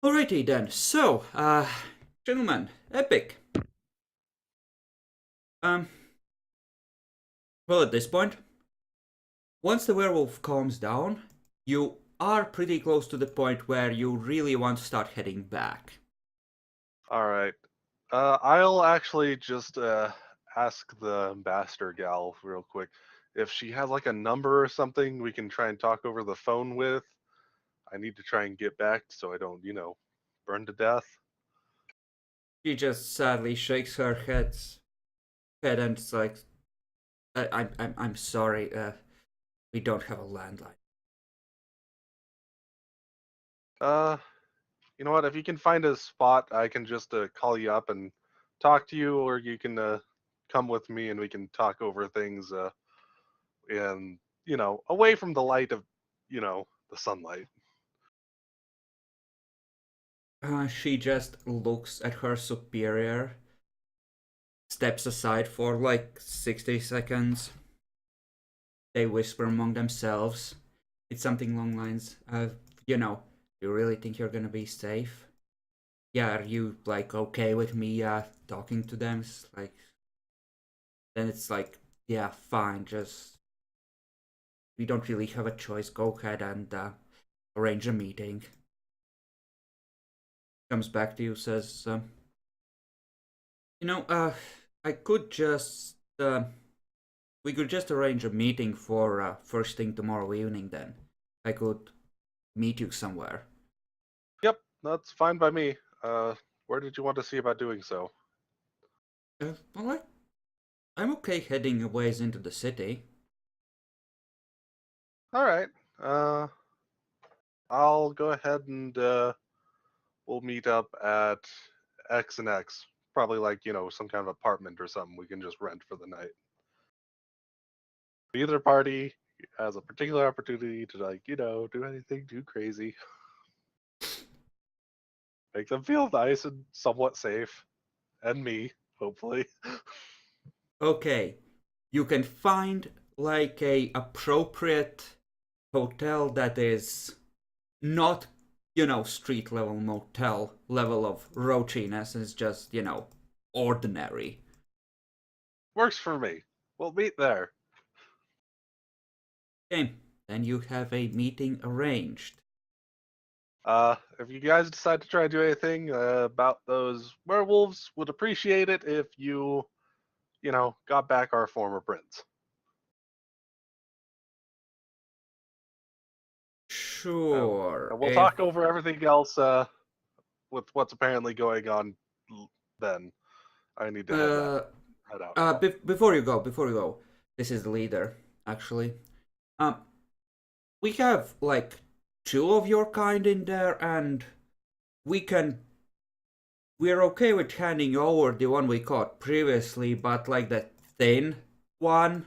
Alrighty then, so, gentlemen, epic. Um, well, at this point, once the werewolf calms down, you are pretty close to the point where you really want to start heading back. Alright. I'll actually just ask the ambassador gal real quick if she has like a number or something we can try and talk over the phone with. I need to try and get back so I don't, burn to death. She just sadly shakes her head and it's like, I'm sorry, we don't have a landline. Uh, you know what? If you can find a spot, I can just call you up and talk to you, or you can come with me and we can talk over things and away from the light of the sunlight. She just looks at her superior, steps aside for like 60 seconds. They whisper among themselves. It's something along lines of, you really think you're gonna be safe? Yeah, are you like okay with me talking to them? It's like then it's like, yeah, fine, just we don't really have a choice. Go ahead and arrange a meeting. Comes back to you, says, you know, I could just we could just arrange a meeting for first thing tomorrow evening then. I could meet you somewhere. Yep, that's fine by me. Where did you want to see about doing so? Well, I'm okay heading a ways into the city. All right. Uh, I'll go ahead and we'll meet up at X and X. Probably like some kind of apartment or something we can just rent for the night. Either party has a particular opportunity to do anything too crazy. Make them feel nice and somewhat safe, and me hopefully. Okay, you can find like a appropriate hotel that is not, street level motel level of roachiness. It's just, ordinary. Works for me. We'll meet there. Okay, then you have a meeting arranged. If you guys decide to try and do anything about those werewolves, would appreciate it if you got back our former prince. Sure, And we'll if talk over everything else with what's apparently going on then. I need to uh head out. before you go, this is the leader actually. Um, we have like two of your kind in there, and we can we're okay with handing over the one we caught previously, but like the thin one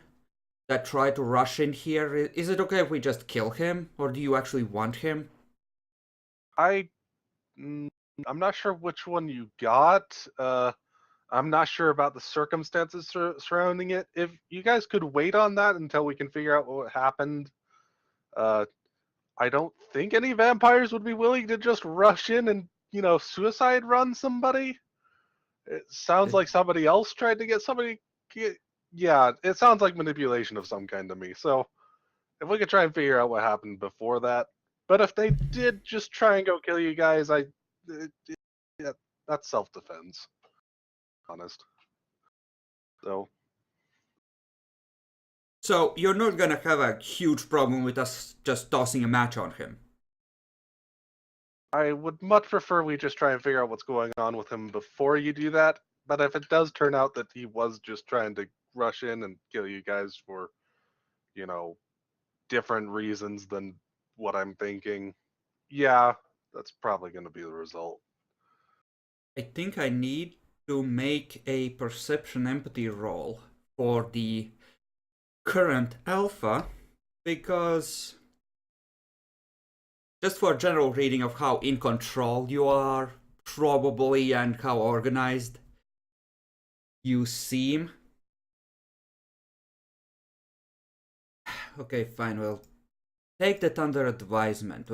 that tried to rush in here, is it okay if we just kill him, or do you actually want him? I mm, I'm not sure which one you got. I'm not sure about the circumstances surrounding it. If you guys could wait on that until we can figure out what happened, uh, I don't think any vampires would be willing to just rush in and suicide run somebody. It sounds like somebody else tried to get somebody. Yeah, it sounds like manipulation of some kind to me. So if we could try and figure out what happened before that, but if they did just try and go kill you guys, yeah, that's self-defense, honest. So So you're not gonna have a huge problem with us just tossing a match on him. I would much prefer we just try and figure out what's going on with him before you do that. But if it does turn out that he was just trying to rush in and kill you guys for, you know, different reasons than what I'm thinking, yeah, that's probably going to be the result. I think I need to make a perception empathy roll for the current alpha, because just for a general reading of how in control you are, probably, and how organized you seem. Okay, fine, we'll take that under advisement.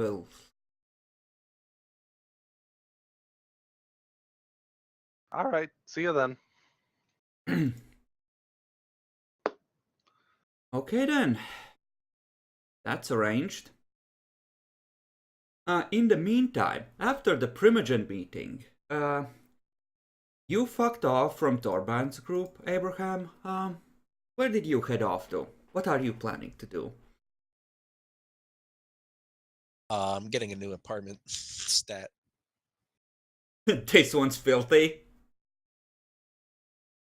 All right. See you then. Okay then. That's arranged. In the meantime, after the Primogen meeting, you fucked off from Torban's group, Abraham. Where did you head off to? What are you planning to do? I'm getting a new apartment. Stat. This one's filthy.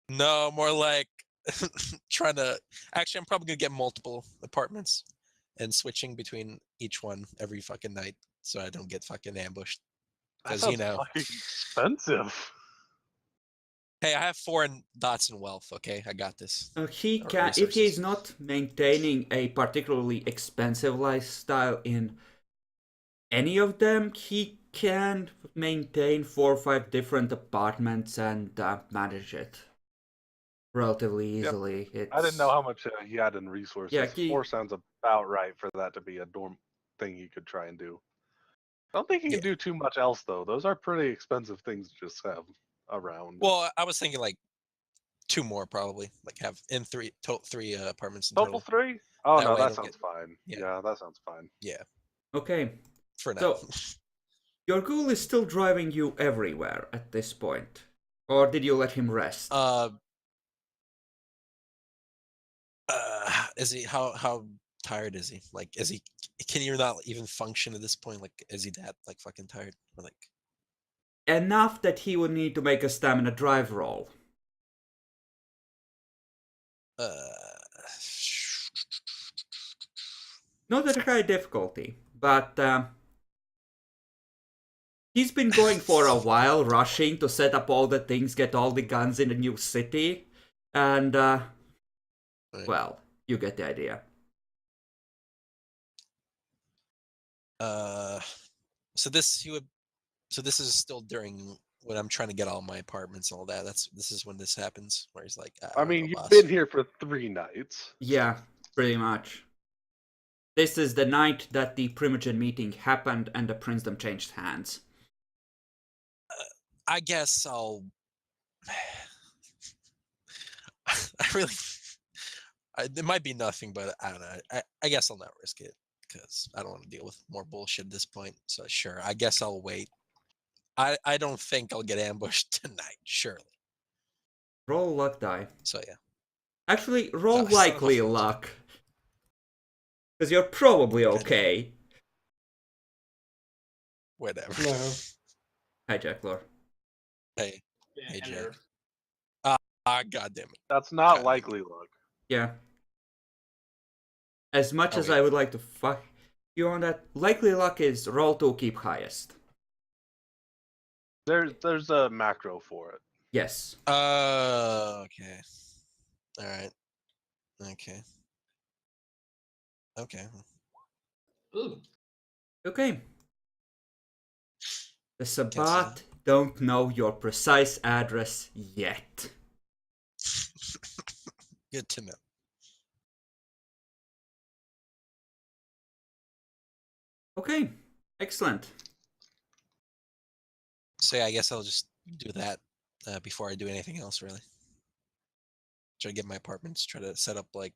No, more like trying to. Actually, I'm probably gonna get multiple apartments and switching between each one every fucking night, so I don't get fucking ambushed. That Because sounds you know, fucking expensive. hey, I have 4 dots in wealth. Okay, I got this. He Or can, if he's resources. not maintaining a particularly expensive lifestyle in any of them, he can maintain 4 or 5 different apartments and manage it relatively easily. I didn't know It's how much he had in resources. yeah, 4 sounds about right for that to be a dorm thing he could try and do. I don't think he Yeah. can do too much else though. Those are pretty expensive things to just have around. Well, I was thinking like 2 more probably, like have in 3 apartments in Total total. 3? Oh That no, way I that don't sounds get. fine. Yeah. Yeah, that sounds fine. Yeah, okay. for now. So your ghoul is still driving you everywhere at this point, or did you let him rest? Is he how tired is he? Like, is he? Can you not even function at this point? Like, is he that like fucking tired? Or like, Enough that he would need to make a stamina drive roll. Not at a high difficulty, but he's been going for a while, rushing to set up all the things, get all the guns in the new city, and right. well, you get the idea. So this he would. So this is still during when I'm trying to get all my apartments and all that. This is when this happens, where he's like, I I'll mean, go, you've boss. been here for 3 nights. Yeah, pretty much. This is the night that the Primogen meeting happened and the princedom changed hands. I guess I'll. I really. It might be nothing, but I don't know. I guess I'll not risk it because I don't want to deal with more bullshit at this point. So sure, I guess I'll wait. I don't think I'll get ambushed tonight, surely. Roll luck die. So yeah. Actually, roll Son of a likely fuck. luck. Because you're probably God okay. Whatever. Hello. Hi, Jack Lore. Hey, Yeah, hey, hello. Jack. God damn it. That's not God. likely luck. Yeah. As much as Okay. I would like to fuck you on that, likely luck is roll to keep highest. There's a macro for it. Yes. Okay. All right. Okay. Okay. Ooh. Okay. The Can't Sabbat don't know your precise address yet. Good to know. Okay. Excellent. So yeah, I guess I'll just do that before I do anything else, really. Try to get my apartments. Try to set up like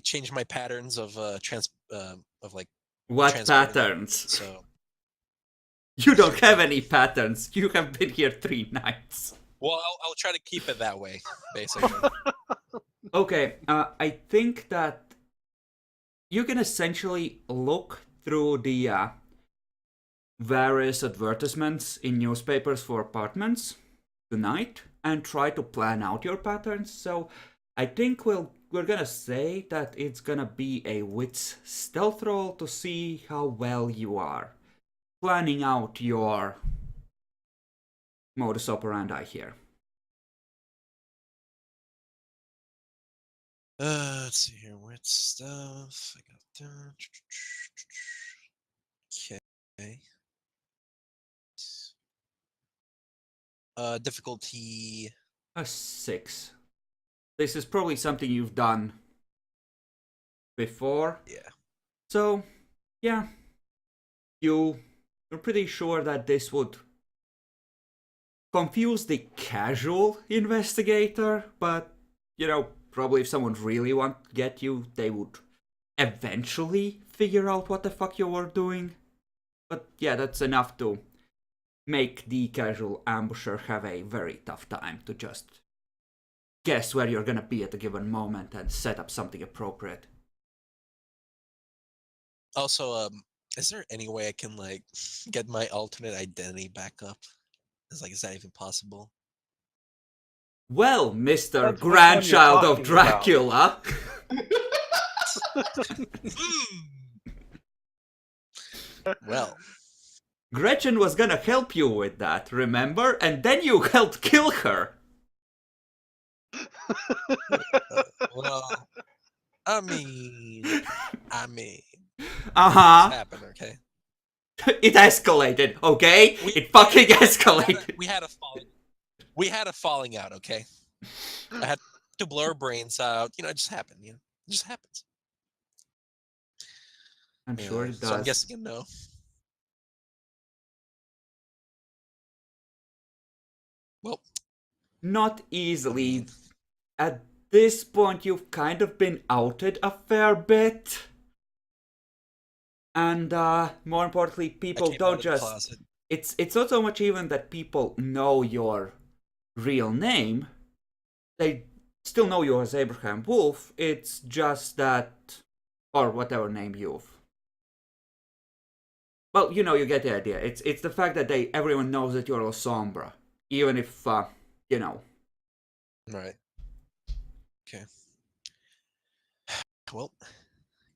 change my patterns of like What transporting. patterns? So You don't have any patterns. You have been here 3 nights. well, I'll try to keep it that way, basically. Okay, I think that you can essentially look through the various advertisements in newspapers for apartments tonight and try to plan out your patterns. So I think we're gonna say that it's gonna be a wits stealth roll to see how well you are planning out your modus operandi here. Let's see here. What stuff I got done? Okay. Difficulty. A 6. This is probably something you've done before. Yeah. So, yeah. You're pretty sure that this would confuse the casual investigator, but, you know, probably if someone really want to get you, they would eventually figure out what the fuck you were doing. But yeah, that's enough to make the casual ambusher have a very tough time to just guess where you're gonna be at a given moment and set up something appropriate. Also, is there any way I can like get my alternate identity back up? Is that even possible? Well, Mr. That's which one you're Grandchild of talking about. Dracula. Well, Gretchen was gonna help you with that, remember? And then you helped kill her. well, I mean, Uh-huh. it's happened, okay? It escalated, okay? It fucking escalated. We had a falling out, okay? I had to blow our brains out. You know, it just happened. You know, it just happens. I'm sure it does. So I'm guessing a no. Well, Not easily. At this point, you've kind of been outed a fair bit. And more importantly, people I came out don't of the just... closet. It's not so much even that people know your real name. They still know you as Abraham Wolf. It's just that... Or whatever name you've... Well, you know, you get the idea. It's the fact that everyone knows that you're La Sombra. Even if, you know... Right. Okay. Well,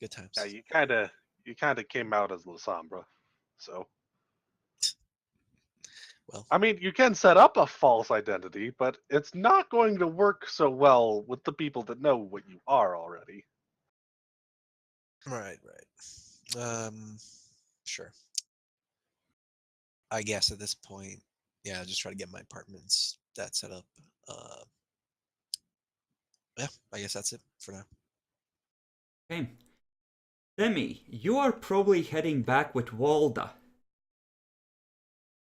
good times. Yeah, you kind of came out as La Sombra, so. Well, I mean, you can set up a false identity, but it's not going to work so well with the people that know what you are already. right. Sure. I guess at this point, yeah, just try to get my apartments that set up. Yeah, I guess that's it for now. Okay. Demi, you are probably heading back with Walda.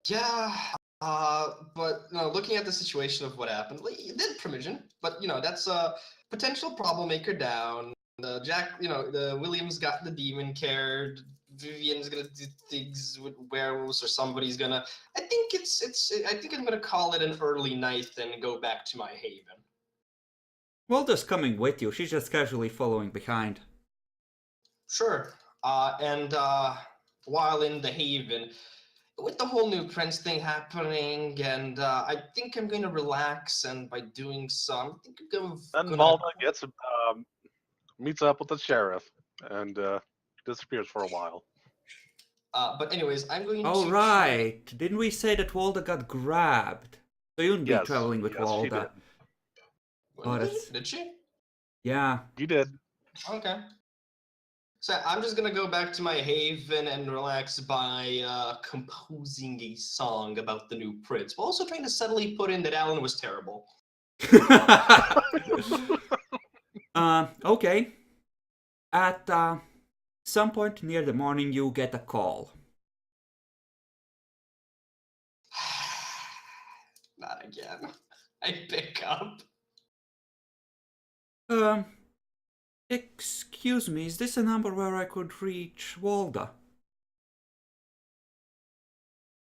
Yeah, but looking at the situation of what happened, it did Primogen, but that's a potential problem maker down. Jack, the Williams got the demon cared. Vivian's gonna do things with werewolves, or somebody's gonna. I think I think I'm gonna call it an early night and go back to my haven. Walda's coming with you. She's just casually following behind. Sure. And while in the haven, with the whole new Prince thing happening, and I think I'm going to relax, and by doing so, I think I'm Then gonna... Malta meets up with the sheriff and disappears for a while. But anyways, I'm going Oh, to... right. Didn't we say that Walda got grabbed? So you wouldn't be Yes, traveling with yes, she Walda. did. Oh, that's... Did she? Yeah. You did. Okay. So I'm just gonna go back to my haven and relax by composing a song about the new prince, while also trying to subtly put in that Alan was terrible. Okay. At some point near the morning, you get a call. Not again. I pick up. Excuse me, is this a number where I could reach Walda?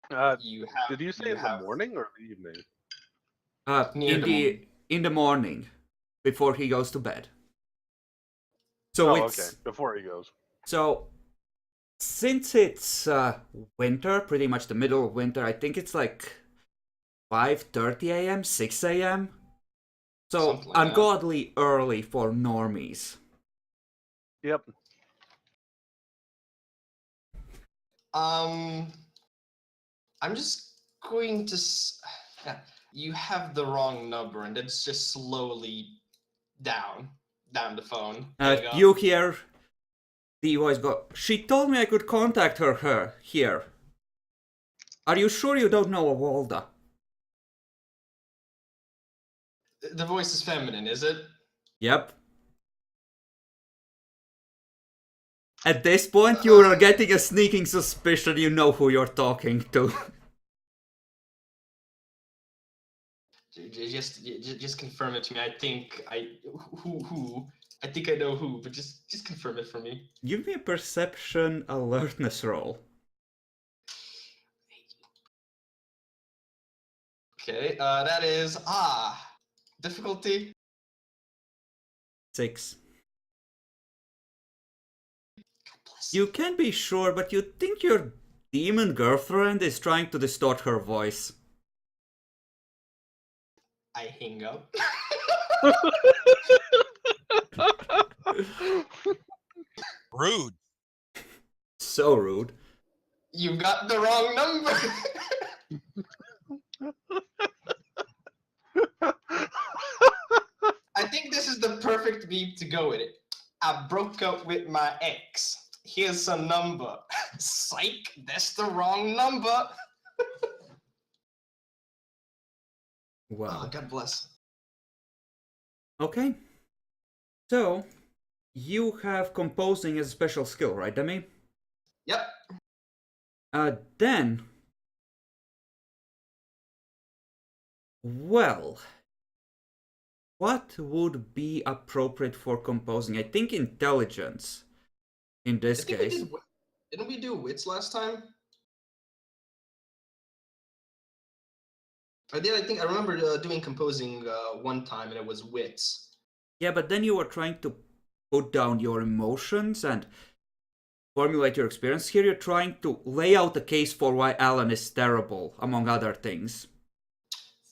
Did you say in the morning or the evening? In the morning, before he goes to bed. So okay, before he goes. So, since it's winter, pretty much the middle of winter, I think it's like 5:30 a.m., 6 a.m. So, Something like ungodly early for normies. Yep. I'm just going to... Yeah, you have the wrong number, and it's just slowly down the phone. You hear the voice go, "She told me I could contact her here. Are you sure you don't know a Walda?" The voice is feminine, is it? Yep. At this point, you are getting a sneaking suspicion you know who you're talking to. Just confirm it to me. I think who I think I know who, but just confirm it for me. Give me a perception alertness roll. Okay, that is difficulty. 6. God bless You can't be sure, but you think your demon girlfriend is trying to distort her voice. I hang up. Rude. So rude. You got the wrong number. I think this is the perfect beat to go with it. I broke up with my ex. Here's a number. Psych, that's the wrong number. Wow. Oh, God bless. Okay. So, you have composing as a special skill, right, Demi? Yep. Then... Well... What would be appropriate for composing? I think intelligence, in this case. Didn't we do wits last time? I did. I remember doing composing one time, and it was wits. Yeah, but then you were trying to put down your emotions and formulate your experience. Here you're trying to lay out a case for why Alan is terrible, among other things.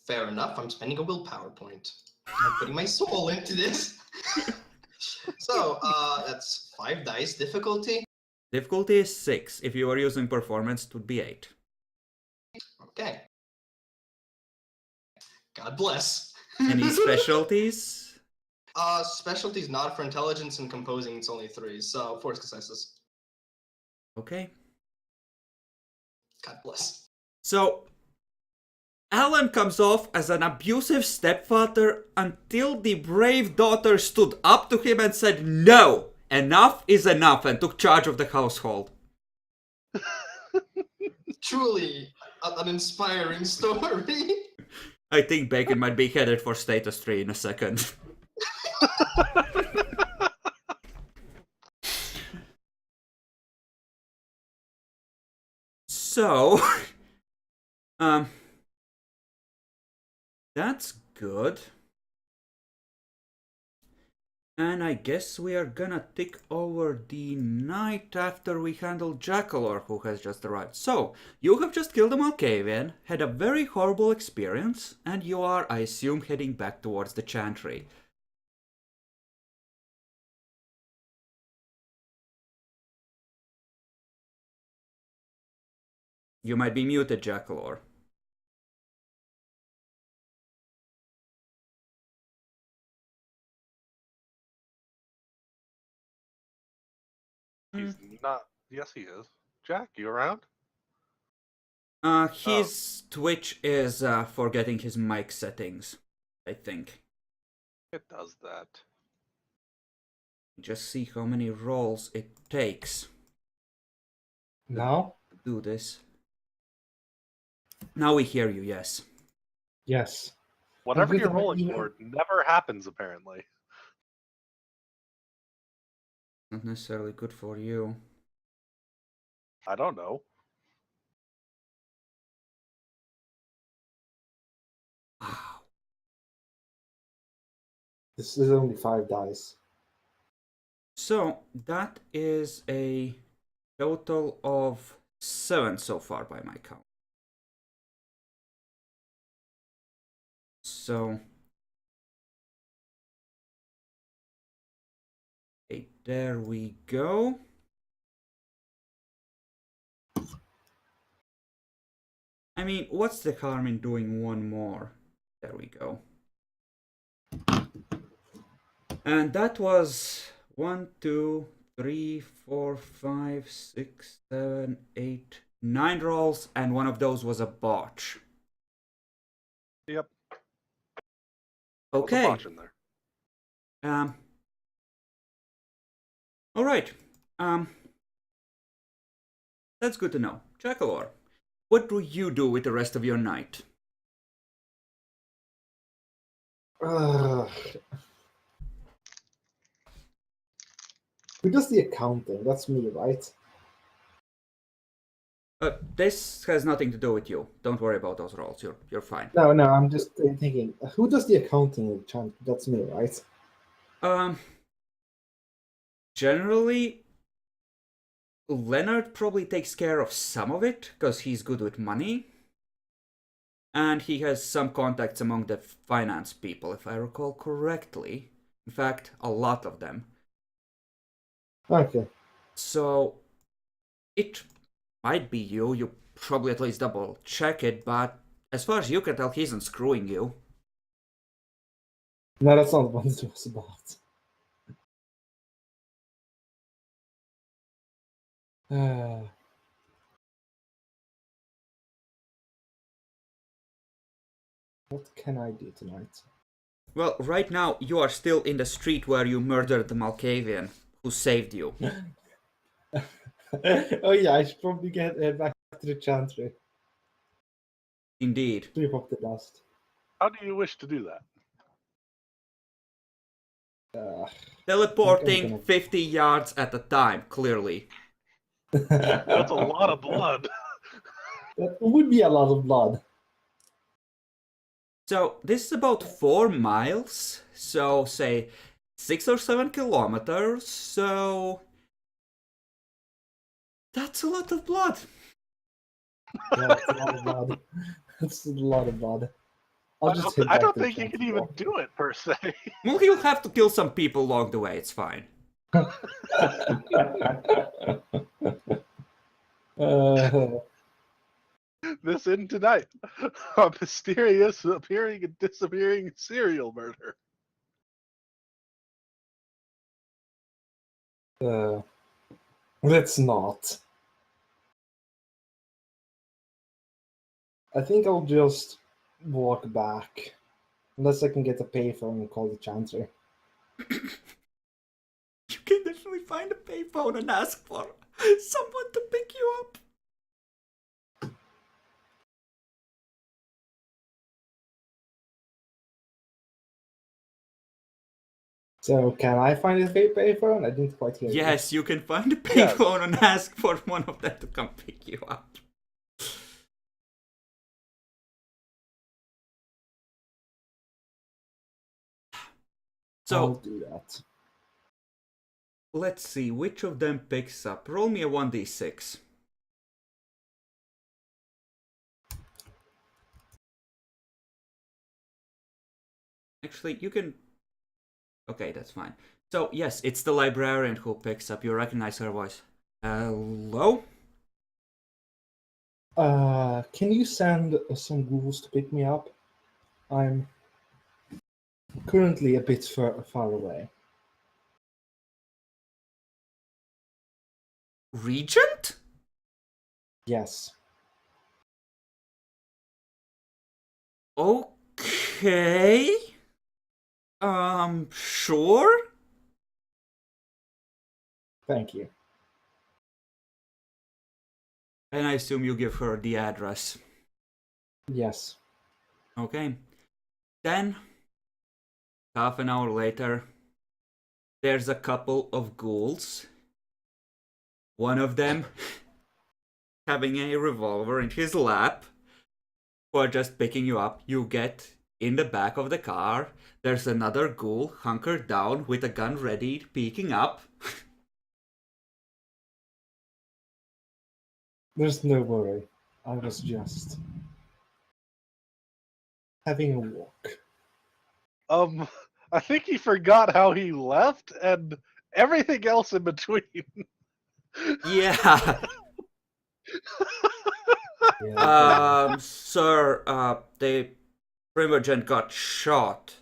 Fair enough. I'm spending a willpower point. I'm putting my soul into this. So, that's 5 dice difficulty. Difficulty is 6. If you were using performance, it would be 8. Okay. God bless. Any specialties? Specialties not for intelligence and composing, it's only 3, so 4 successes. Okay. God bless. So, Alan comes off as an abusive stepfather until the brave daughter stood up to him and said, "No, enough is enough," and took charge of the household. Truly an inspiring story. I think Bacon might be headed for status 3 in a second. So, that's good. And I guess we are gonna tick over the night after we handle Jackalor, who has just arrived. So, you have just killed a Malkavian, had a very horrible experience, and you are, I assume, heading back towards the Chantry. You might be muted, Jackalor. He's not. Yes, he is. Jack, you around? His Twitch is forgetting his mic settings, I think. It does that. Just see how many rolls it takes Now? to do this. Now we hear you, yes. Yes. Whatever you're Everything that rolling you- for never happens, apparently. Not necessarily good for you. I don't know. Wow. This is only 5 dice. So, that is a total of 7 so far by my count. So, okay, there we go. I mean, what's the harm in doing one more? There we go. And that was 1, 2, 3, 4, 5, 6, 7, 8, 9 rolls, and one of those was a botch. Yep. Okay. There's a botch in there. All right. That's good to know. Jackalor, what do you do with the rest of your night? Ugh. Who does the accounting? That's me, right? This has nothing to do with you. Don't worry about those rolls. You're fine. No, no, I'm just thinking. Who does the accounting? That's me, right? Generally, Leonard probably takes care of some of it because he's good with money. And he has some contacts among the finance people, if I recall correctly. In fact, a lot of them. Okay. So, it might be you. You probably at least double check it, but as far as you can tell, he isn't screwing you. No, that's not what it was about. What can I do tonight? Well, right now, you are still in the street where you murdered the Malkavian who saved you. Oh yeah, I should probably get back to the chantry. Indeed. Sweep up the dust. How do you wish to do that? Teleporting gonna- 50 yards at a time, clearly. That's a lot of blood. That would be a lot of blood. So, this is about 4 miles. So, say 6 or 7 kilometers. So, that's a lot of blood. Yeah, that's a lot of blood. That's a lot of blood. I'll just hit I back don't to the think you can chantry even walk. do it per se. Well, you'll have to kill some people along the way. It's fine. This in tonight. A mysterious appearing and disappearing serial murder. Let's not. I think I'll just walk back. Unless I can get a payphone and call the chantry. You can definitely find a payphone and ask for someone to pick you up. So, can I find a payphone? I didn't quite hear you. Yes, you can find a Yes. payphone and ask for one of them to come pick you up. I'll So, do that. let's see, which of them picks up? Roll me a 1d6. Actually, you can... Okay, that's fine. So, yes, it's the librarian who picks up. You recognize her voice. Hello? Can you send some ghouls to pick me up? I'm currently a bit far away. Regent? Yes. Okay. Sure? Thank you. And I assume you give her the address. Yes. Okay. Then, half an hour later, there's a couple of ghouls. One of them having a revolver in his lap, who are just picking you up. You get in the back of the car. There's another ghoul hunkered down with a gun ready, peeking up. There's no worry. I was just having a walk. I think he forgot how he left and everything else in between. Yeah. Yeah, Sir, the Primogent got shot.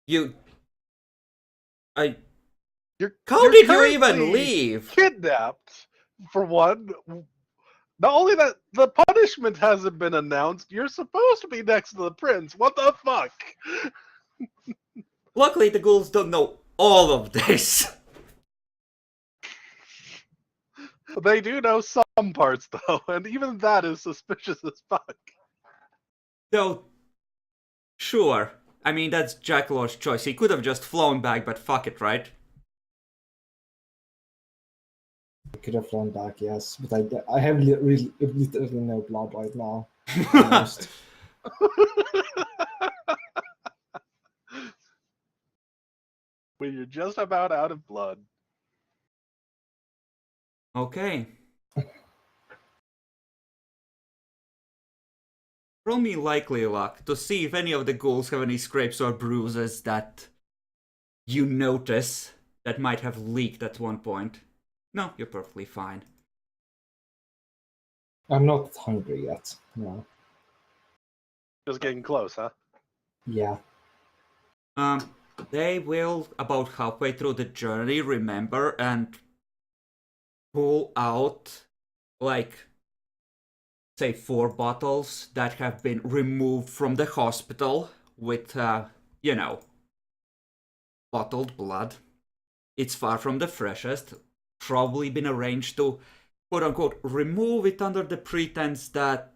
You... I... You're, How you're did you even currently leave? Kidnapped, for one. Not only that, the punishment hasn't been announced. You're supposed to be next to the prince. What the fuck? Luckily, the ghouls don't know all of this. They do know some parts though, and even that is suspicious as fuck. So, Sure. I mean, that's Jack Lord's choice. He could have just flown back, but fuck it, right? I could have flown back, yes, but I have literally no blood right now. Almost. When you're just about out of blood. Okay. Roll me likely luck to see if any of the ghouls have any scrapes or bruises that you notice that might have leaked at one point. No, you're perfectly fine. I'm not hungry yet. No. Just getting close, huh? Yeah. They will, about halfway through the journey, remember and pull out, like, say 4 bottles that have been removed from the hospital with, you know, bottled blood. It's far from the freshest. Probably been arranged to, quote unquote, remove it under the pretense that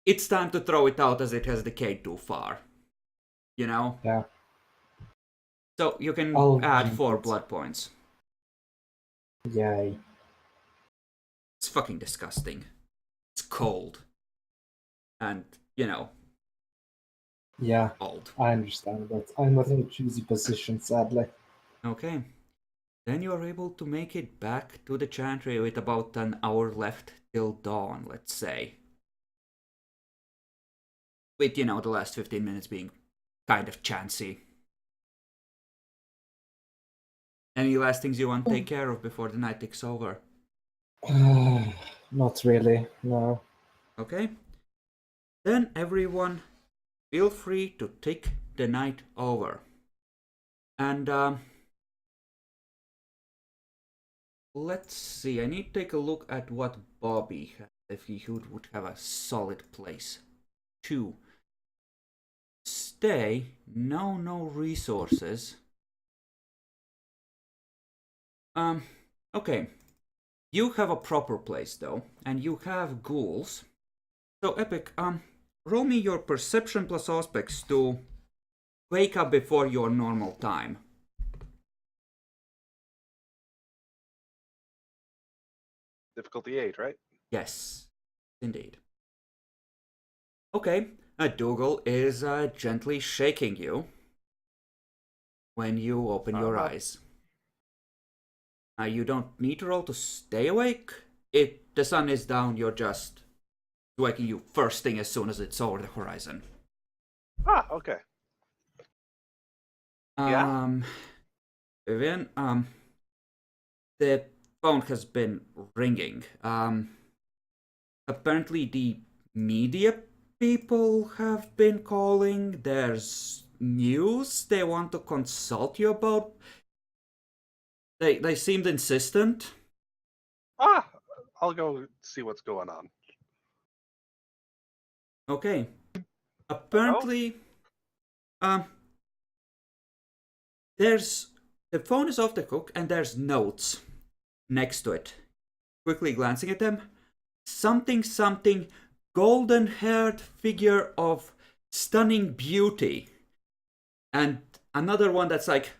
it's time to throw it out as it has decayed too far. You know? Yeah. So you can I'll add drink 4 it. blood points. Yay. It's fucking disgusting. It's cold. And, you know, Yeah, old. I understand, but I'm not in a choosy position, sadly. Okay. Then you are able to make it back to the chantry with about an hour left till dawn, let's say. With, you know, the last 15 minutes being kind of chancy. Any last things you want to take care of before the night takes over? Not really, no. Okay. Then everyone, feel free to take the night over. And, let's see, I need to take a look at what Bobby has, if he would have a solid place to stay. No resources. Okay. You have a proper place though, and you have ghouls. So Epic, roll me your perception plus aspects to wake up before your normal time. Difficulty 8, right? Yes, indeed. Okay, Dougal is gently shaking you when you open your eyes. You don't need to roll to stay awake. If the sun is down, you're just waking you first thing as soon as it's over the horizon. Ah, okay. Yeah? Vivian, the phone has been ringing. Apparently the media people have been calling. There's news they want to consult you about. They seemed insistent. Ah, I'll go see what's going on. Okay. Apparently, there's the phone is off the hook and there's notes next to it. Quickly glancing at them, something golden-haired figure of stunning beauty, and another one that's like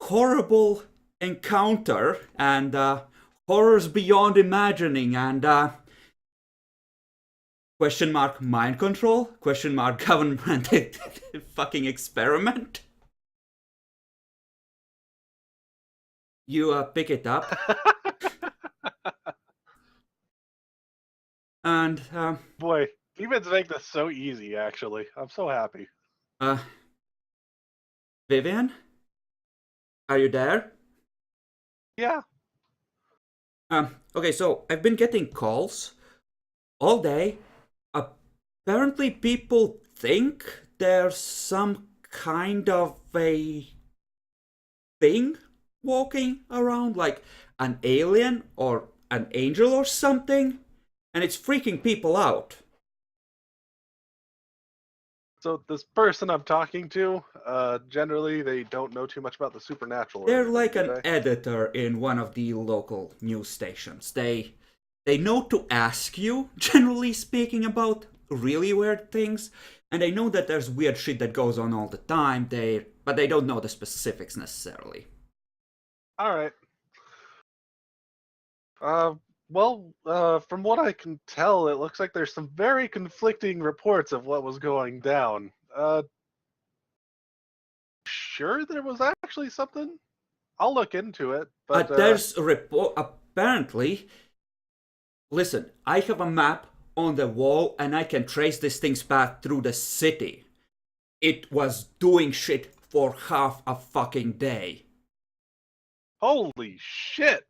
horrible encounter and horrors beyond imagining and question mark mind control, question mark government fucking experiment. You pick it up and Boy, demons make this so easy, actually. I'm so happy. Vivian, are you there? Yeah. Okay, so I've been getting calls all day. Apparently people think there's some kind of a thing walking around, like an alien or an angel or something, and it's freaking people out. So this person I'm talking to, generally they don't know too much about the supernatural. They're anything, like do an they? editor in one of the local news stations. They know to ask you, generally speaking, about really weird things, and they know that there's weird shit that goes on all the time. But they don't know the specifics necessarily. All right. From what I can tell, it looks like there's some very conflicting reports of what was going down. Sure there was actually something? I'll look into it, but There's a report, apparently. Listen, I have a map on the wall, and I can trace this thing's path through the city. It was doing shit for half a fucking day. holy shit!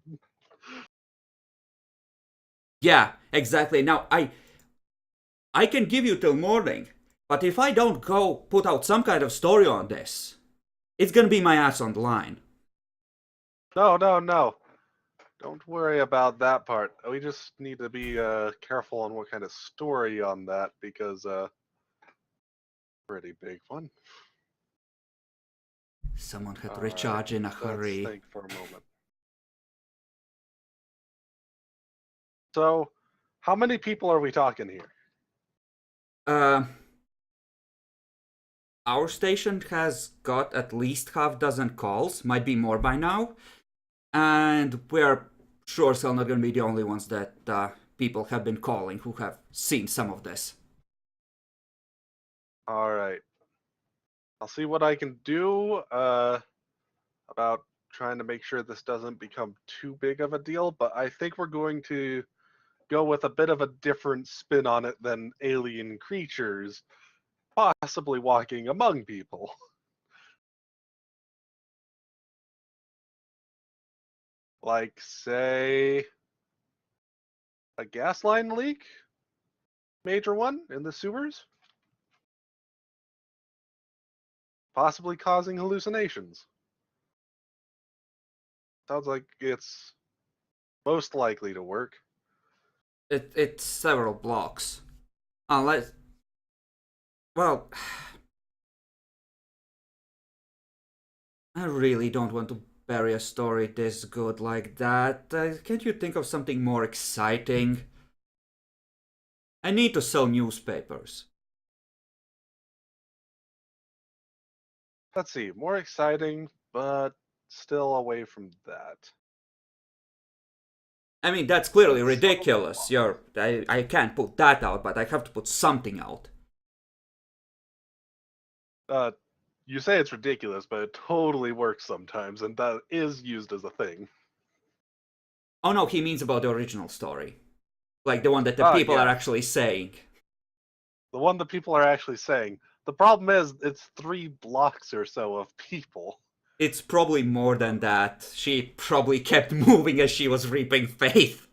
Yeah, exactly. Now, I can give you till morning, but if I don't go put out some kind of story on this, it's gonna be my ass on the line. No. Don't worry about that part. We just need to be careful on what kind of story on that, because pretty big one. Someone had All recharge right, in a let's hurry. think for a moment. So, how many people are we talking here? Our station has got at least half dozen calls, might be more by now, and we're sure still not going to be the only ones that people have been calling who have seen some of this. All right. I'll see what I can do about trying to make sure this doesn't become too big of a deal, but I think we're going to go with a bit of a different spin on it than alien creatures possibly walking among people. Like, say, a gas line leak? Major one in the sewers? Possibly causing hallucinations. Sounds like it's most likely to work. It's several blocks. Unless... Well... I really don't want to bury a story this good like that. Can't you think of something more exciting? I need to sell newspapers. Let's see, more exciting, but still away from that. I mean, that's clearly Let's sell ridiculous. I can't put that out, but I have to put something out. You say it's ridiculous, but it totally works sometimes, and that is used as a thing. Oh no, he means about the original story. Like the one that the people yeah. are actually saying. The one that people are actually saying. The problem is, it's 3 blocks or so of people. It's probably more than that. She probably kept moving as she was reaping faith.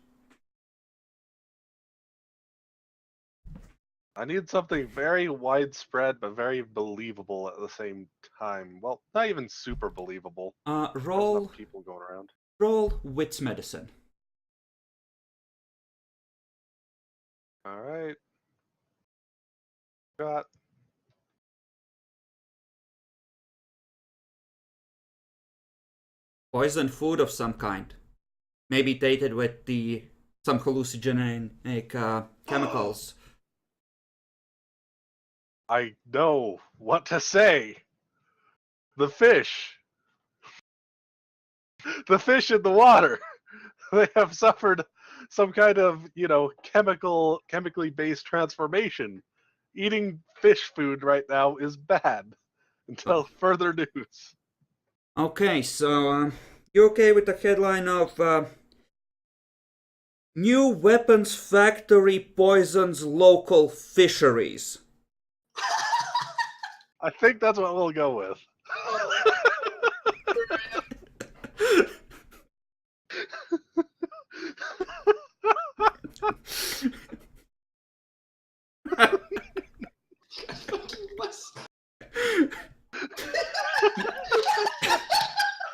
I need something very widespread, but very believable at the same time. Well, not even super believable. There's Roll enough people going around. wits medicine. All right. Got Poisoned food of some kind. Maybe tainted with some hallucinogenic chemicals. I know what to say. The fish. The fish in the water. They have suffered some kind of, chemically based transformation. Eating fish food right now is bad until further news. Okay, so you okay with the headline of New Weapons Factory Poisons Local Fisheries? I think that's what we'll go with.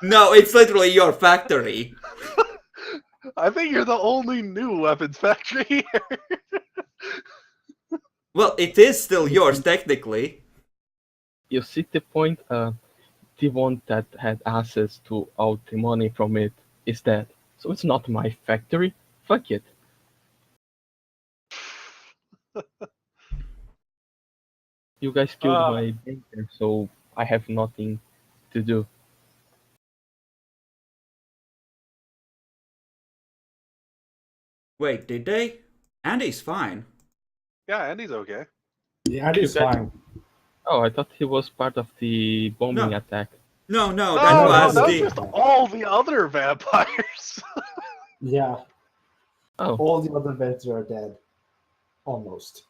No, it's literally your factory. I think you're the only new weapons factory here. Well, it is still yours, technically. You see the point? The one that had access to all the money from it is dead. So it's not my factory. Fuck it. You guys killed Uh. my banker, so I have nothing to do. Wait, did they? Andy's fine. Yeah, Andy's okay. Yeah, it is You guys- fine. Oh, I thought he was part of the bombing No. attack. No, No, that no, was that was the. just all the other vampires. Yeah, Oh, all the other vents are dead. Almost.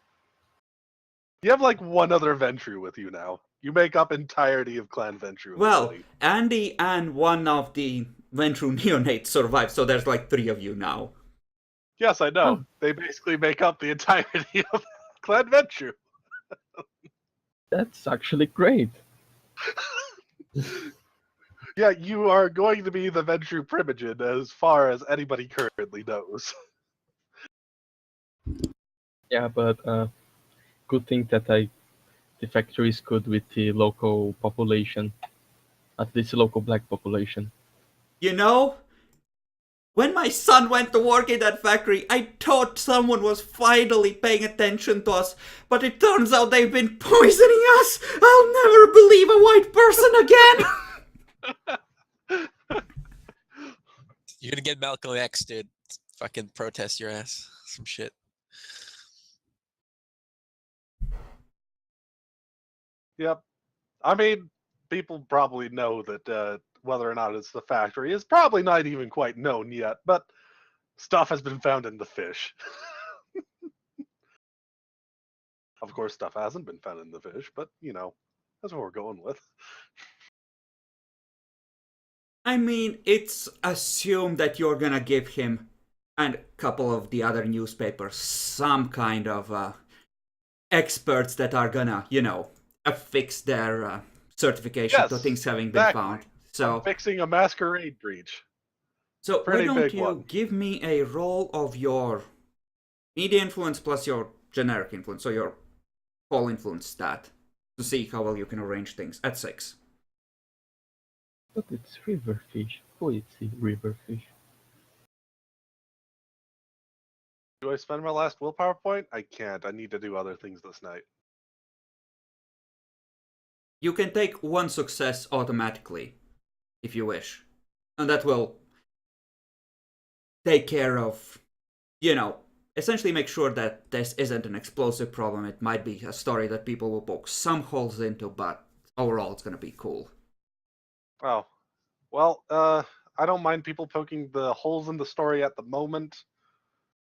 You have like one other Ventru with you now. You make up entirety of Clan Ventru. Well, literally. Andy and one of the Ventru neonates survived, so there's like 3 of you now. Yes, I know. Oh. They basically make up the entirety of Clan Ventru. that's actually great. Yeah, you are going to be the Ventru Primogen as far as anybody currently knows. Yeah, but good thing that the factory is good with the local population, at least the local black population. You know, when my son went to work in that factory, I thought someone was finally paying attention to us, but it turns out they've been poisoning us. I'll never believe a white person again. You're gonna get Malcolm X, dude. Fucking protest your ass. Some shit. Yep. I mean, people probably know that whether or not it's the factory is probably not even quite known yet, but stuff has been found in the fish. Of course, stuff hasn't been found in the fish, but you know, that's what we're going with. I mean, it's assumed that you're gonna give him and a couple of the other newspapers some kind of experts that are gonna, affix their certification to Yes, things having been exactly. found. I'm So, fixing a masquerade breach. why Pretty don't big you one. give me a roll of your media influence plus your generic influence, so your whole influence stat, to see how well you can arrange things at 6. But it's riverfish. Who is the riverfish? Do I spend my last willpower point? I can't. I need to do other things this night. You can take 1 success automatically, if you wish. And that will take care of, essentially make sure that this isn't an explosive problem. It might be a story that people will poke some holes into, but overall it's gonna be cool. Oh, well, I don't mind people poking the holes in the story at the moment.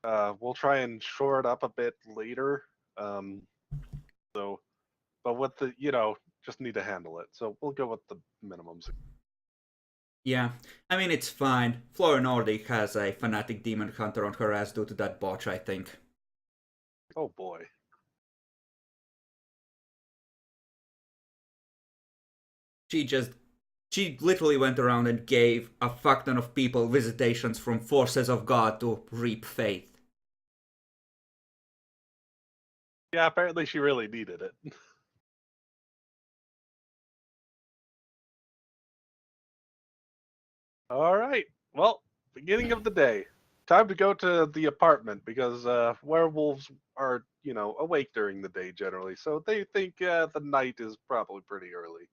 We'll try and shore it up a bit later. But with the, just need to handle it. So we'll go with the minimums. Yeah, I mean, it's fine. Flora Nordic has a fanatic demon hunter on her ass due to that botch, I think. Oh boy. She literally went around and gave a fuck ton of people visitations from forces of God to reap faith. Yeah, apparently she really needed it. All right. Well, beginning of the day. Time to go to the apartment because werewolves are, awake during the day generally. So they think the night is probably pretty early.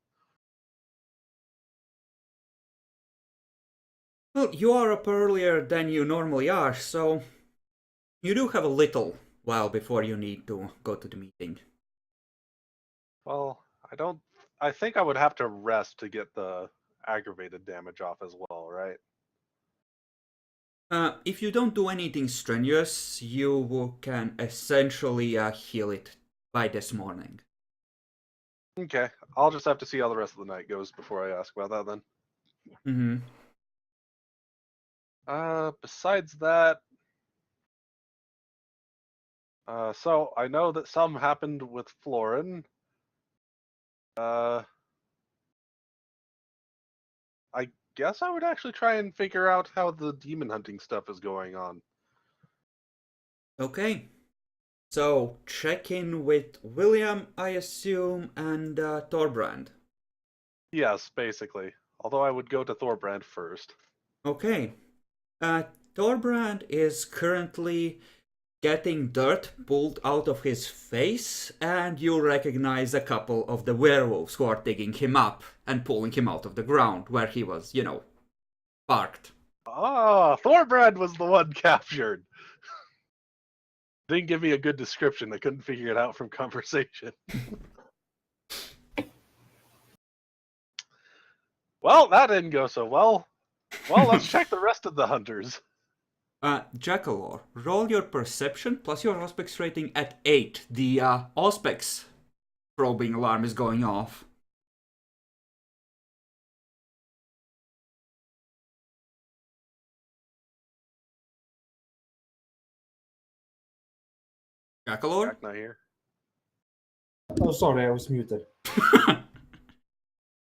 Well, you are up earlier than you normally are, so you do have a little while before you need to go to the meeting. Well, I think I would have to rest to get the aggravated damage off as well, right? If you don't do anything strenuous, you can essentially heal it by this morning. Okay. I'll just have to see how the rest of the night goes before I ask about that then. Mm-hmm. Besides that, so I know that some happened with Florin. I guess I would actually try and figure out how the demon hunting stuff is going on. Okay. So, check in with William, I assume, and Thorbrand. Yes, basically. Although I would go to Thorbrand first. Okay. Thorbrand is currently getting dirt pulled out of his face, and you recognize a couple of the werewolves who are digging him up and pulling him out of the ground where he was, parked. Ah, Thorbrand was the one captured. Didn't give me a good description. I couldn't figure it out from conversation. Well, that didn't go so well. Well, let's check the rest of the hunters. Jackalor, roll your perception plus your Auspex rating at 8. The Auspex probing alarm is going off. Jackalor? Jack not here. Oh, sorry, I was muted.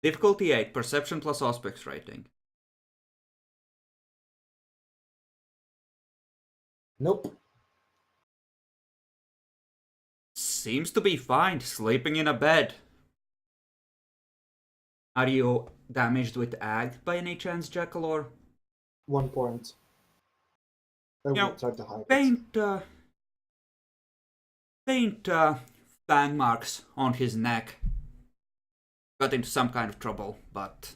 Difficulty 8, perception plus Auspex rating. Nope. Seems to be fine, sleeping in a bed. Are you damaged with ag by any chance, Jackalor? 1 point. I will Yeah, try to hide it. Faint fang marks on his neck. Got into some kind of trouble, but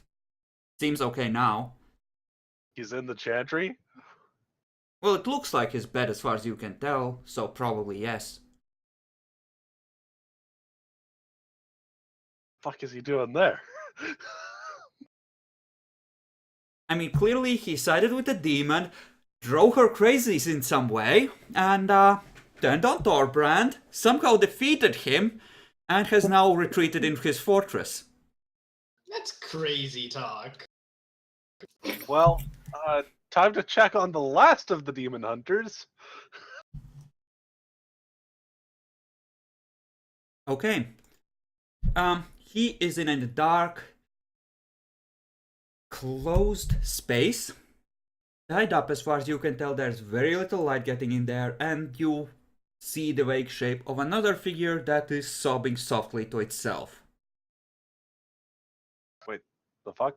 seems okay now. He's in the chantry? Well, it looks like his bed as far as you can tell, so probably yes. Fuck is he doing there? I mean, clearly he sided with the demon, drove her crazy in some way, and turned on Thorbrand, somehow defeated him, and has now retreated into his fortress. That's crazy talk. Well, time to check on the last of the demon hunters. Okay. He is in a dark, closed space. Tied up as far as you can tell, there's very little light getting in there, and you see the vague shape of another figure that is sobbing softly to itself. Wait, the fuck?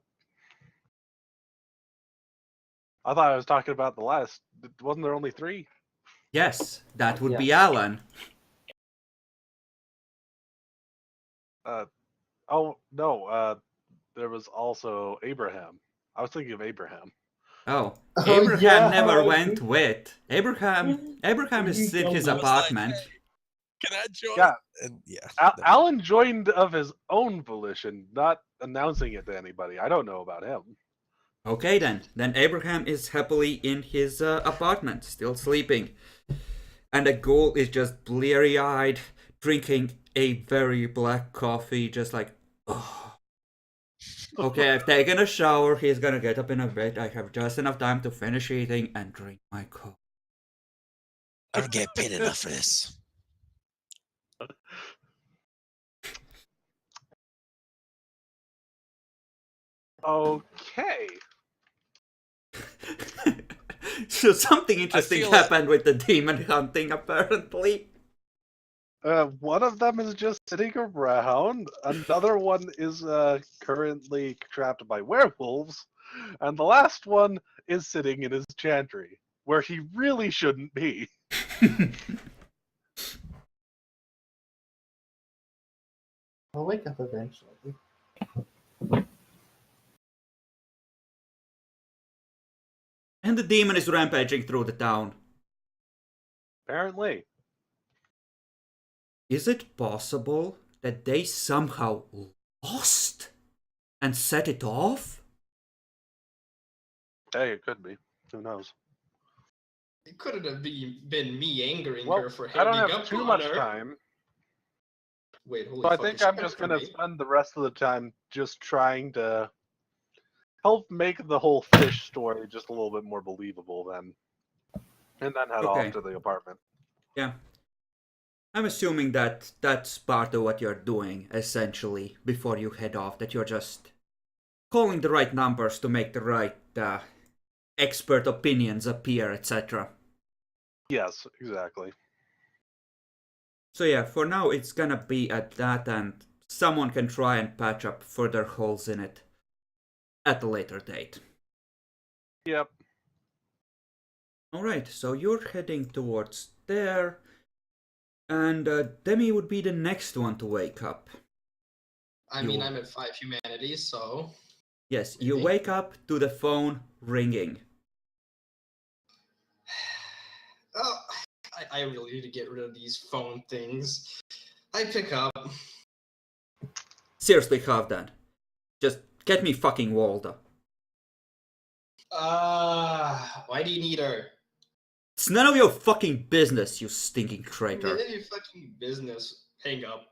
I thought I was talking about the last. Wasn't there only 3? Yes, that would be Yes. Alan. Oh, no, there was also Abraham. I was thinking of Abraham. Oh, Oh, Abraham yeah, never I went think- with. Abraham is in his I was like, apartment. "Hey, can I join?" Yeah. And yeah. Alan joined of his own volition, not announcing it to anybody. I don't know about him. Okay then. Then Abraham is happily in his apartment, still sleeping. And the ghoul is just bleary-eyed, drinking a very black coffee, just like, oh. Okay, I've taken a shower, he's gonna get up in a bit, I have just enough time to finish eating and drink my coffee. I don't get paid enough for this. Okay. So something interesting feel like- happened with the demon hunting, apparently. One of them is just sitting around. Another one is currently trapped by werewolves. And the last one is sitting in his chantry, where he really shouldn't be. I'll wake up eventually. And the demon is rampaging through the town. Apparently. Is it possible that they somehow lost and set it off? Hey, it could be. Who knows? It couldn't have been me angering Well, her for I don't hanging have up too on much her. time. Wait, holy So I fuck, think it's I'm coming just for going to me. spend the rest of the time just trying to help make the whole fish story just a little bit more believable then. And then head Okay. off to the apartment. Yeah. I'm assuming that that's part of what you're doing, essentially, before you head off, that you're just calling the right numbers to make the right expert opinions appear, etc. Yes, exactly. So yeah, for now it's gonna be at that, and someone can try and patch up further holes in it at a later date. Yep. Alright, so you're heading towards there. And Demi would be the next one to wake up. I mean, I'm at 5 humanities, so. Yes, you Maybe. wake up to the phone ringing. Oh, I really need to get rid of these phone things. I pick up. Seriously, Halfdan. Just get me fucking Walda. Why do you need her? It's none of your fucking business, you stinking traitor. None of your fucking business. Hang up.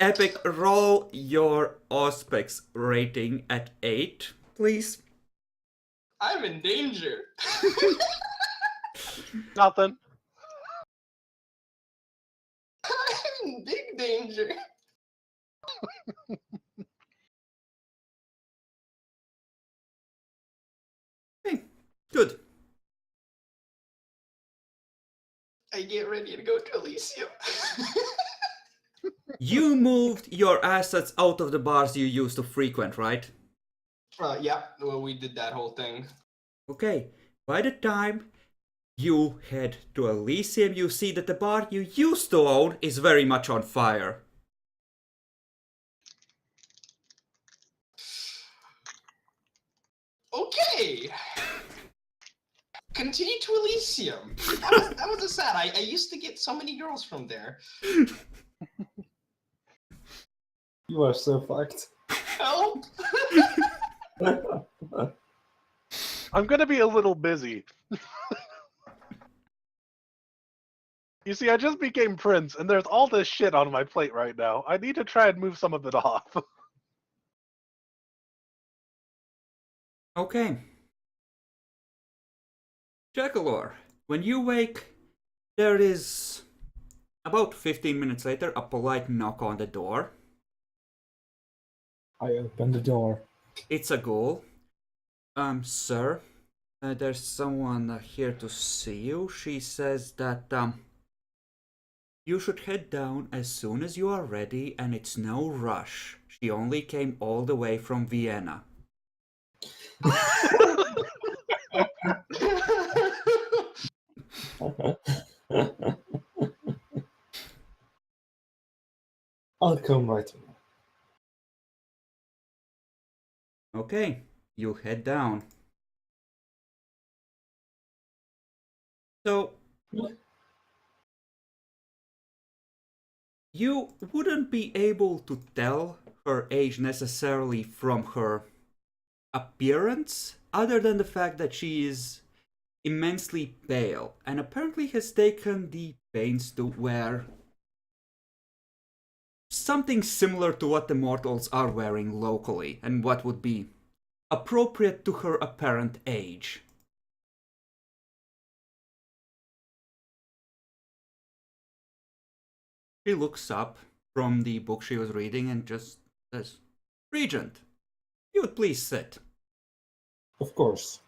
Epic, roll your Auspex rating at 8, please. I'm in danger. Nothing. I'm in big danger. Hey, good. I get ready to go to Elysium. You moved your assets out of the bars you used to frequent, right? Yeah, well, we did that whole thing. Okay, by the time you head to Elysium, you see that the bar you used to own is very much on fire. Okay. Continue to Elysium. That was a sad. I used to get so many girls from there. You are so fucked. Help! I'm gonna be a little busy. You see, I just became prince, and there's all this shit on my plate right now. I need to try and move some of it off. Okay. Jackalor, when you wake, there is, about 15 minutes later, a polite knock on the door. I open the door. It's a ghoul. Sir, there's someone here to see you. She says that, you should head down as soon as you are ready, and it's no rush. She only came all the way from Vienna. I'll come right away. Okay, you head down. So, you wouldn't be able to tell her age necessarily from her appearance, other than the fact that she is immensely pale and apparently has taken the pains to wear something similar to what the mortals are wearing locally and what would be appropriate to her apparent age. She looks up from the book she was reading and just says, "Regent, you would please sit." Of course.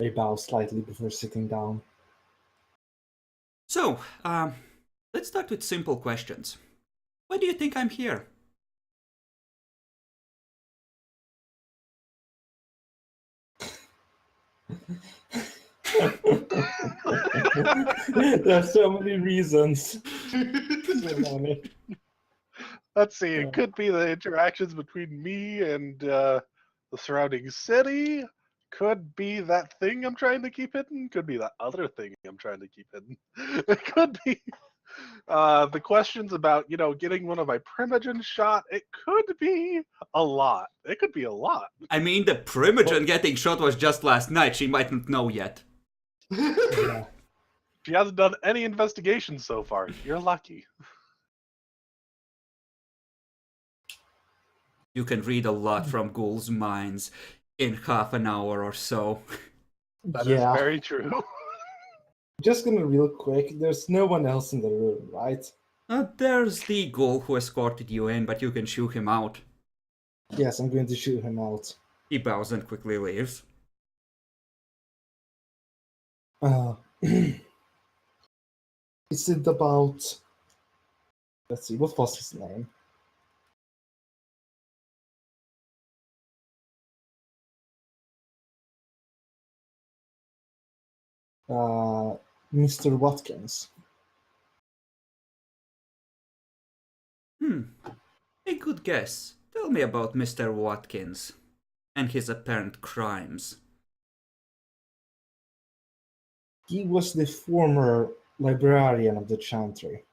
I bow slightly before sitting down. So, let's start with simple questions. Why do you think I'm here? There's so many reasons. So many. Let's see, it could be the interactions between me and the surrounding city. Could be that thing I'm trying to keep hidden. Could be that other thing I'm trying to keep hidden. It could be the questions about, getting one of my primogen shot. It could be a lot. It could be a lot. I mean, the primogen getting shot was just last night. She mightn't know yet. Yeah. She hasn't done any investigations so far. You're lucky. You can read a lot from ghouls' minds in half an hour or so. That is Yeah. very true. Just gonna real quick. There's no one else in the room, right? There's the ghoul who escorted you in, but you can shoo him out. Yes, I'm going to shoot him out. He bows and quickly leaves. Is it about let's see, what was his name? Mr. Watkins. A good guess. Tell me about Mr. Watkins and his apparent crimes. He was the former librarian of the Chantry.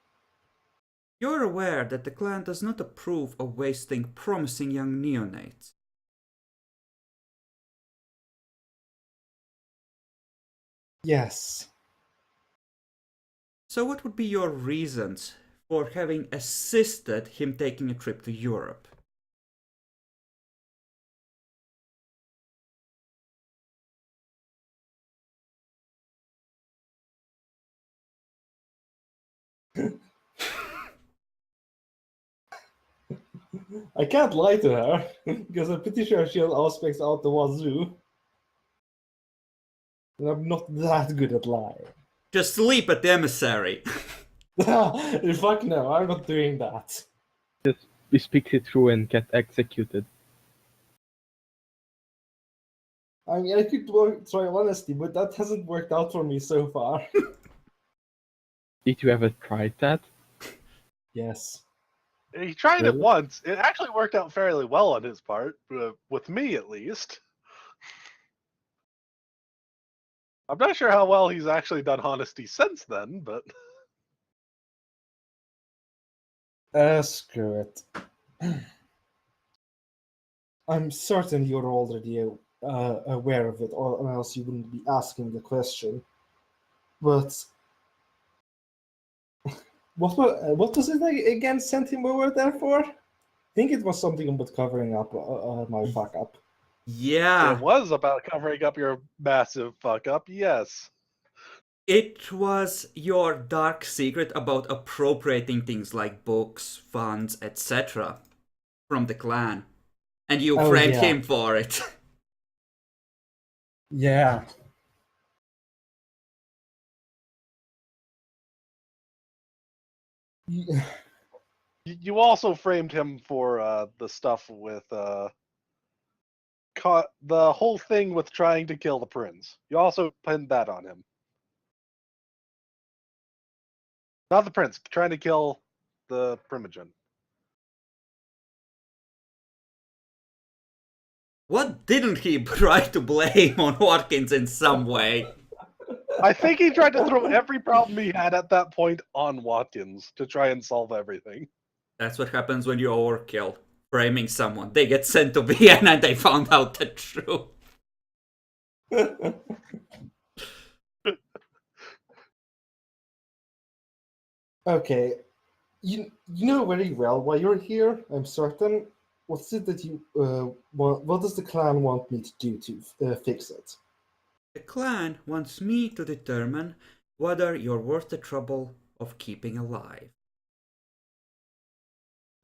You're aware that the clan does not approve of wasting promising young neonates. Yes. So what would be your reasons for having assisted him taking a trip to Europe? I can't lie to her, because I'm pretty sure she'll aspects out the wazoo. And I'm not that good at lying. Just sleep at the emissary. Fuck no, I'm not doing that. Just we speak it through and get executed. I mean, I could try honesty, but that hasn't worked out for me so far. Did you ever try that? Yes. He tried it Really? once. It actually worked out fairly well on his part, with me at least. I'm not sure how well he's actually done honesty since then, but Screw it. I'm certain you're already aware of it, or else you wouldn't be asking the question. But what was it I again sent him over there for? I think it was something about covering up my fuck up. Yeah, it was about covering up your massive fuck up, yes. it was your dark secret about appropriating things like books, funds, etc. from the clan. And you Oh, framed yeah. him for it. Yeah. You also framed him for the stuff with the whole thing with trying to kill the prince. You also pinned that on him. Not the prince, trying to kill the primogen. What didn't he try to blame on Watkins in some way? I think he tried to throw every problem he had at that point on Watkins to try and solve everything. That's what happens when you overkill. Framing someone. They get sent to Vienna and they found out the truth. Okay. You know very well why you're here, I'm certain. What's it that you what does the clan want me to do to fix it? The clan wants me to determine whether you're worth the trouble of keeping alive.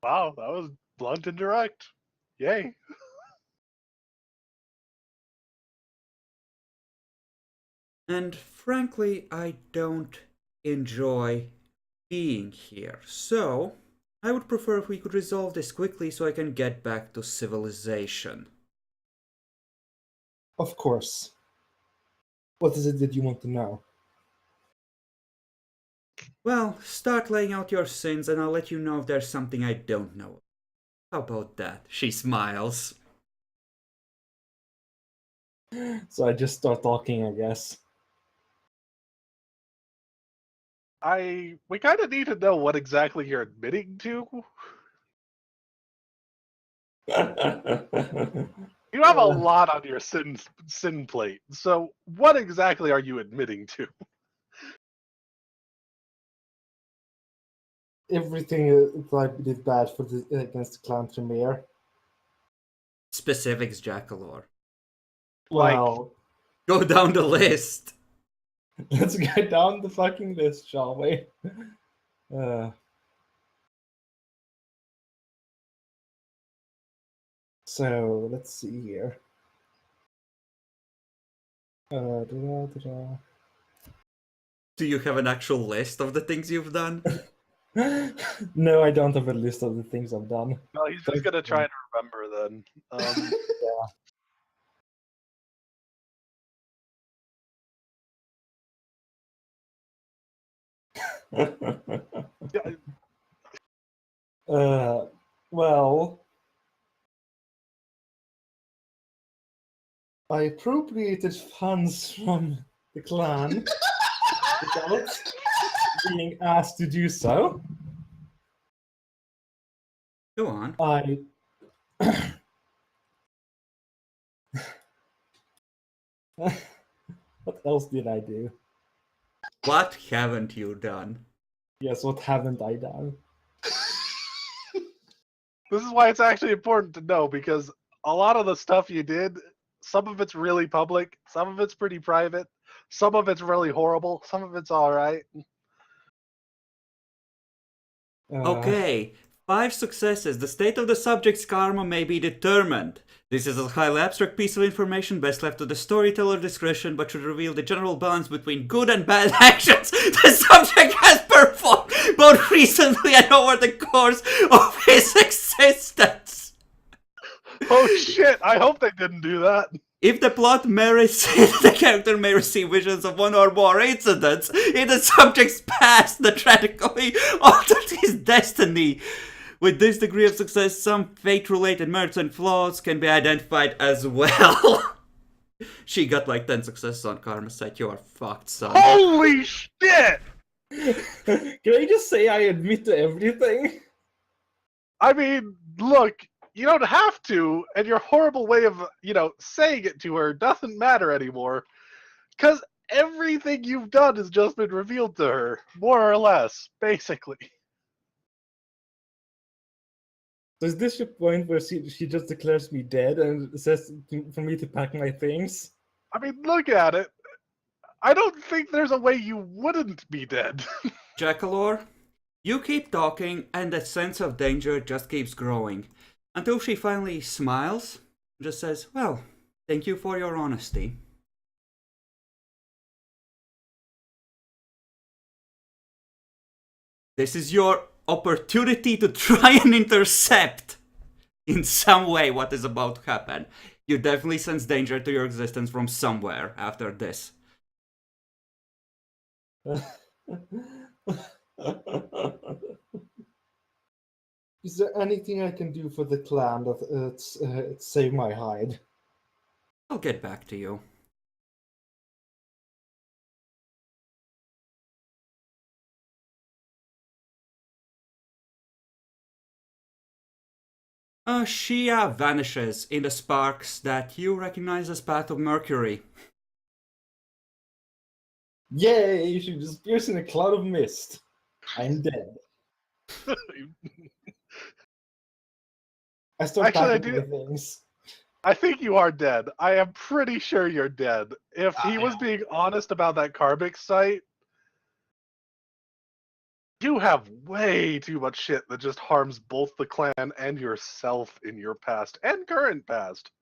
Wow, that was blunt and direct. Yay. And frankly, I don't enjoy being here. So, I would prefer if we could resolve this quickly so I can get back to civilization. Of course. What is it that you want to know? Well, start laying out your sins and I'll let you know if there's something I don't know. How about that? She smiles. So I just start talking, I guess. We kind of need to know what exactly you're admitting to. You have a lot on your sin plate. So what exactly are you admitting to? Everything that I did bad for against the clan Tremere. Specifics, Jackalor. Wow. Go down the list. Let's go down the fucking list, shall we? So let's see here. Do you have an actual list of the things you've done? No, I don't have a list of the things I've done. No, he's just gonna try to remember then. Yeah, Well, I appropriated funds from the clan without being asked to do so. Go on. I What else did I do? What haven't you done? Yes, what haven't I done? this is why it's actually important to know, because a lot of the stuff you did, some of it's really public, some of it's pretty private, some of it's really horrible, some of it's all right. Okay, 5 successes. The state of the subject's karma may be determined. This is a highly abstract piece of information best left to the storyteller discretion, but should reveal the general balance between good and bad actions the subject has performed both recently and over the course of his existence. Oh shit, I hope they didn't do that. If the plot merits it, the character may receive visions of one or more incidents in the subject's past that tragically altered his destiny. With this degree of success, some fate-related merits and flaws can be identified as well. She got like 10 successes on Karma site. You are fucked, son. Holy shit! Can I just say I admit to everything? I mean, look, you don't have to, and your horrible way of, saying it to her doesn't matter anymore. Because everything you've done has just been revealed to her, more or less, basically. So is this your point where she just declares me dead and says for me to pack my things? I mean, look at it. I don't think there's a way you wouldn't be dead. Jackalor, you keep talking and the sense of danger just keeps growing. Until she finally smiles and just says, well, thank you for your honesty. This is your opportunity to try and intercept in some way what is about to happen. You definitely sense danger to your existence from somewhere after this. Is there anything I can do for the clan that save my hide? I'll get back to you. Shia vanishes in the sparks that you recognize as Path of Mercury. Yay! She disappears in a cloud of mist. I'm dead. I start Actually, packing my things. I think you are dead. I am pretty sure you're dead. If he was being honest about that Carbix site, you have way too much shit that just harms both the clan and yourself in your past and current past.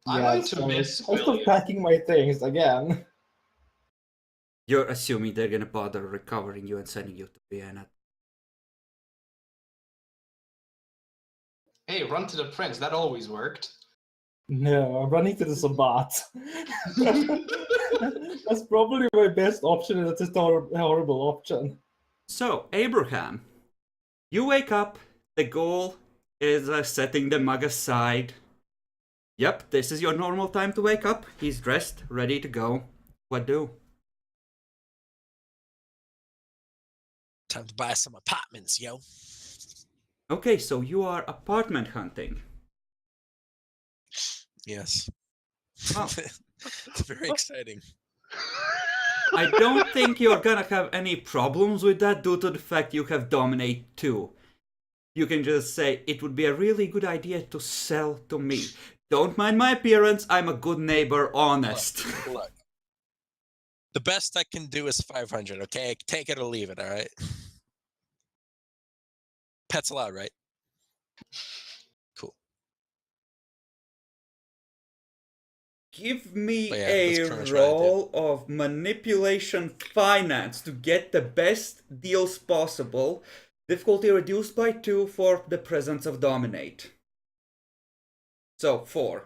I'm Yeah, going to so miss I start William. packing my things again. You're assuming they're gonna bother recovering you and sending you to Vienna. Hey, run to the prince. That always worked. No, I'm running to the Sabbat. That's probably my best option, and that's a horrible option. So, Abraham, you wake up. The goal is setting the mug aside. Yep, this is your normal time to wake up. He's dressed, ready to go. What do? Time to buy some apartments, yo. Okay, so you are apartment hunting. Yes. Oh. It's very exciting. I don't think you're gonna have any problems with that due to the fact you have Dominate 2. You can just say, it would be a really good idea to sell to me. Don't mind my appearance, I'm a good neighbor, honest. Look. The best I can do is 500, okay? Take it or leave it, alright? Pets allowed, right? Cool. Give me But yeah, a that's pretty much what I did. roll of manipulation finance to get the best deals possible. Difficulty reduced by 2 for the presence of dominate. So 4.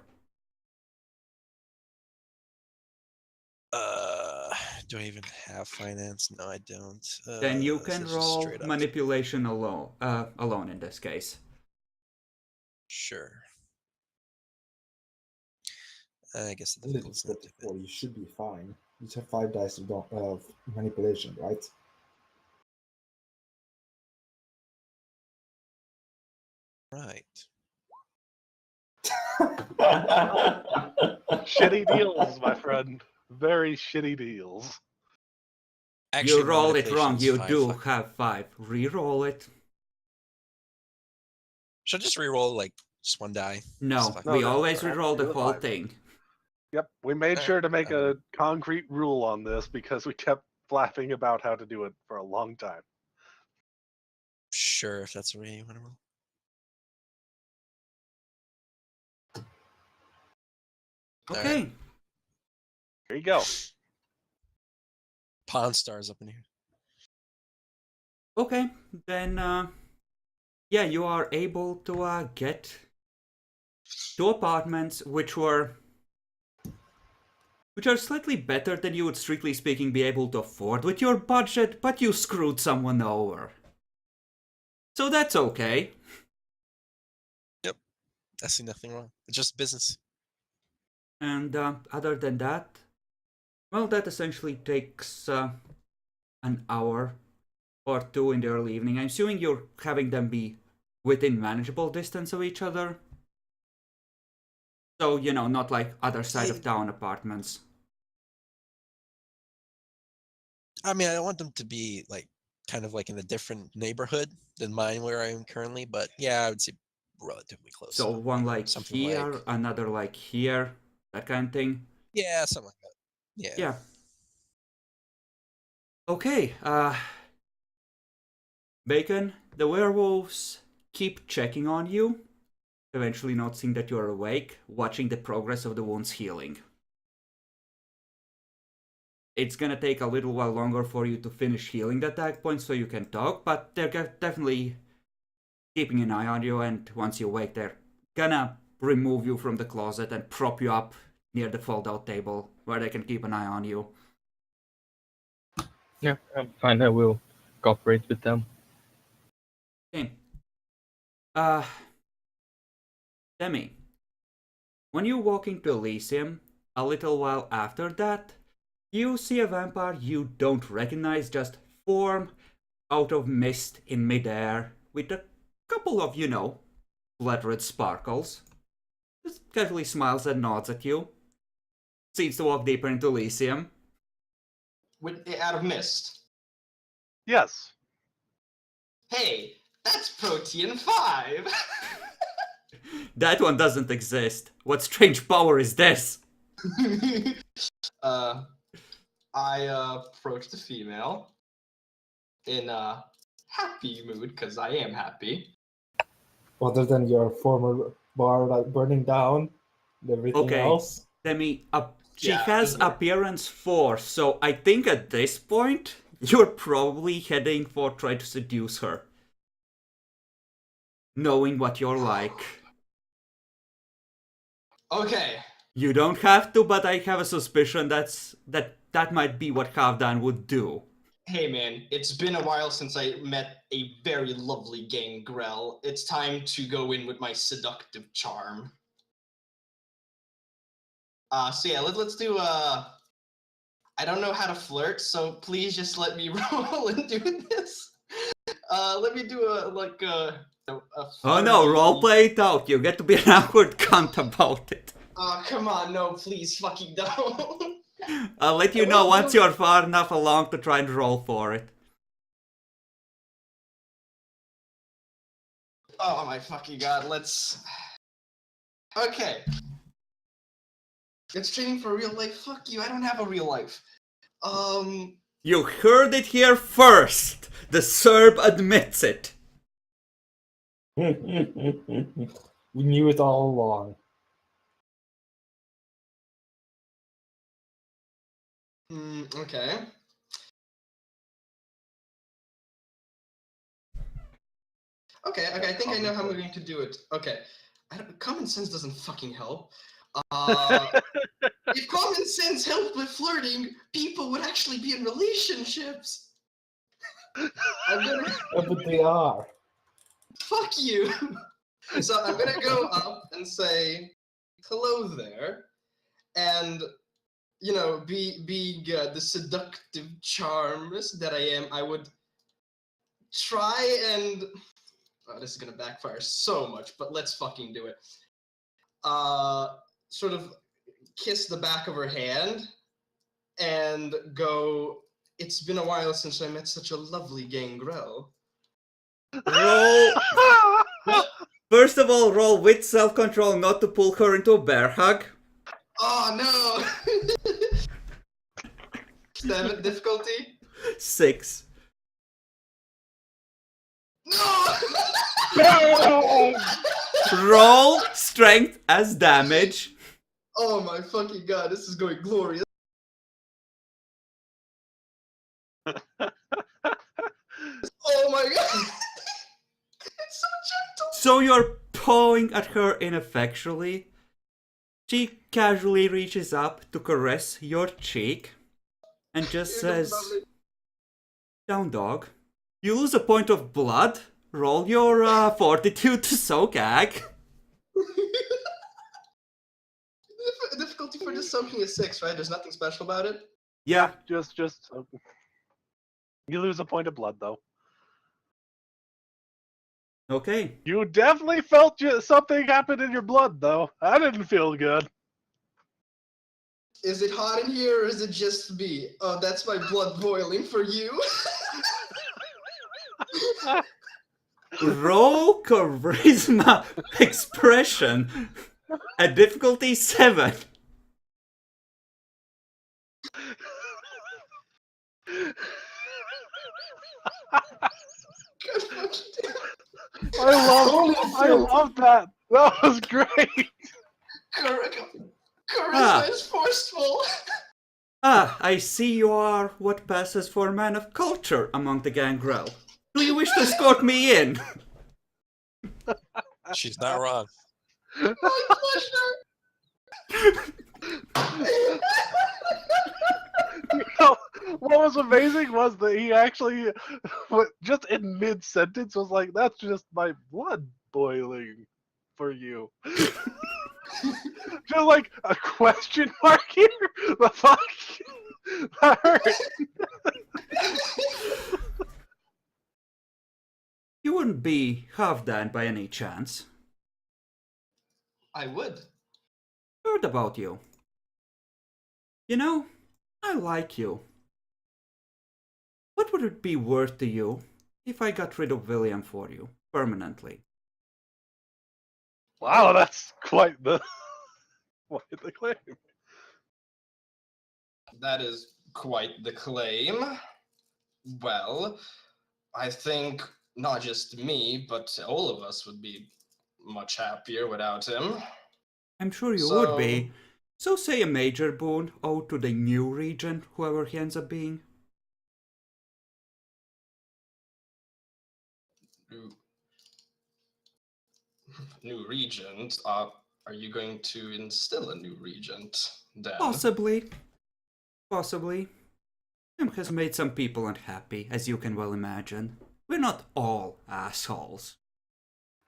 Do I even have finance? No, I don't. Then you So can it's just roll straight up. manipulation alone in this case. Sure. I guess the I think difficulty's it's not too bad. 54. You should be fine. You just have 5 dice of manipulation, right? Right. Shitty deals, my friend. Very shitty deals. Actually, You my rolled it wrong. manipulation's You 5. do Fuck. have 5. Reroll it. Should I just re-roll like just one die? No, Just fuck No, we it. no, always it has to reroll be the the whole 5. thing. Yep, we made sure to make Uh, a concrete rule on this because we kept flapping about how to do it for a long time. Sure, if that's the way you want to roll. Okay. Alright. Here you go. Pawn stars up in here. Okay, then yeah, you are able to get 2 apartments which are slightly better than you would strictly speaking be able to afford with your budget, but you screwed someone over. So that's okay. I see nothing wrong. It's just business. And other than that, well, that essentially takes an hour or 2 in the early evening. I'm assuming you're having them be within manageable distance of each other. So, you know, not like other side of town apartments. I mean, I don't want them to be like kind of like in a different neighborhood than mine where I am currently, but yeah, I would say relatively close. So up, one you know, like something here, like another like here, that kind of thing. yeah, something like that. Yeah. Yeah. Okay, Bacon, the werewolves keep checking on you, eventually noticing that you're awake, watching the progress of the wounds healing. It's gonna take a little while longer for you to finish healing the attack point so you can talk, but they're definitely keeping an eye on you, and once you wake, they're gonna remove you from the closet and prop you up near the fold-out table where they can keep an eye on you. Yeah, I'm fine. I will cooperate with them. Okay. Demi, when you walk into Elysium, a little while after that, you see a vampire you don't recognize just form out of mist in midair with a couple of, you know, blood red sparkles. Just casually smiles and nods at you. Seems to walk deeper into Elysium. Out of mist. Yes. Hey, that's Protein 5! That one doesn't exist. What strange power is this? I approach the female in a happy mood, because I am happy. Other than your former bar like burning down and everything Okay. else. Demi, she Yeah, has in here. appearance 4, so I think at this point, you're probably heading for trying to seduce her. Knowing what you're like. Okay. You don't have to, but I have a suspicion that might be what Halfdan would do. Hey man, it's been a while since I met a very lovely gangrel. It's time to go in with my seductive charm. So yeah, let's do I don't know how to flirt, so please just let me roll and do this. Let me do a Oh no, flirty- roleplay it out. You get to be an awkward cunt about it. Oh, come on, no, please fucking don't. I'll let you know once you're far enough along to try and roll for it. Oh my fucking god, let's... Okay. It's training for real life? Fuck you, I don't have a real life. You heard it here first. The Serb admits it. We knew it all along. Okay. Okay, I think I know how we're going to do it. Okay. Common sense doesn't fucking help. If common sense helped with flirting, people would actually be in relationships. I'm gonna But they are. fuck you. So I'm gonna go up and say, "Hello there," and you know, being the seductive charms that I am, I would try and. Oh, this is gonna backfire so much, but let's fucking do it. Sort of kiss the back of her hand and go, "It's been a while since I met such a lovely gangrel." Roll. First of all, roll with self-control not to pull her into a bear hug. Oh no! 7 difficulty? 6. No! Roll strength as damage. Oh my fucking god, this is going glorious. Oh my god! It's so gentle! So you're pawing at her ineffectually. She casually reaches up to caress your cheek and just says, "Down dog. You lose a point of blood. Roll your fortitude to soak ag." Difficulty for this soaking is 6, right? There's nothing special about it? Yeah. just you lose a point of blood though. Okay. You definitely felt something happened in your blood though. I didn't feel good. Is it hot in here or is it just me? Oh, that's my blood boiling for you. Roll charisma expression at difficulty 7. God fucking damn. I love that. That was great. Charisma is forceful. Ah, I see you are what passes for a man of culture among the gangrel. Do you wish to escort me in? She's not wrong. My pleasure. You know, what was amazing was that he actually, just in mid-sentence, was like, "That's just my blood boiling for you." Just like a question mark here. The fuck? That hurt. You wouldn't be half-Dan by any chance. I would. Heard about you. You know, I like you. What would it be worth to you if I got rid of William for you, permanently? Wow, that's quite the claim. That is quite the claim. Well, I think not just me, but all of us would be much happier without him. I'm sure you would be. So say a major boon owed to the new regent, whoever he ends up being. New regent? Are you going to instill a new regent, Dan? Possibly. Possibly. Him has made some people unhappy, as you can well imagine. We're not all assholes.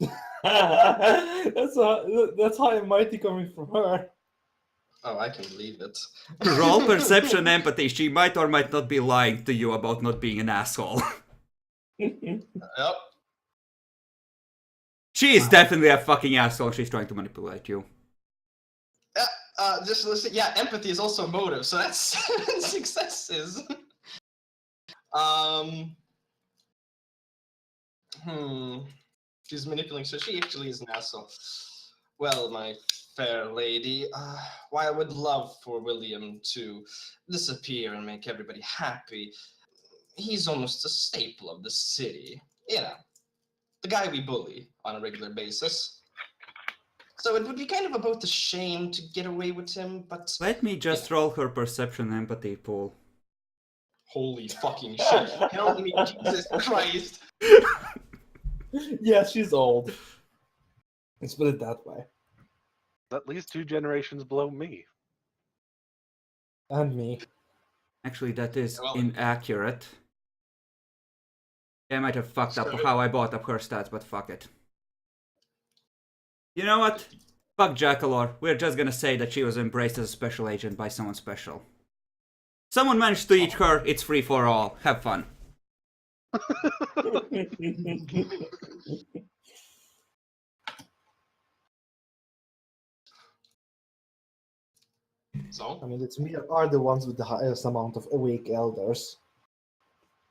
That's high and mighty coming from her. Oh, I can believe it. Roll perception empathy. She might or might not be lying to you about not being an asshole. Yep. She is definitely a fucking asshole. She's trying to manipulate you. Just listen. Yeah, empathy is also a motive, so that's 7 successes. She's manipulating, so she actually is an asshole. Well, my fair lady, why I would love for William to disappear and make everybody happy. He's almost a staple of the city. You know, the guy we bully on a regular basis. So it would be kind of both a shame to get away with him, but Let me just roll her perception empathy pool. holy fucking shit! Help me, Jesus Christ! Yeah, she's old. Let's put it that way. At least 2 generations below me. And me. Actually, that is Well- inaccurate. I might have fucked up how I bought up her stats, but fuck it. You know what? Fuck Jackalor. We're just gonna say that she was embraced as a special agent by someone special. Someone managed to eat her, it's free for all. Have fun. So I mean, it's we are the ones with the highest amount of awake elders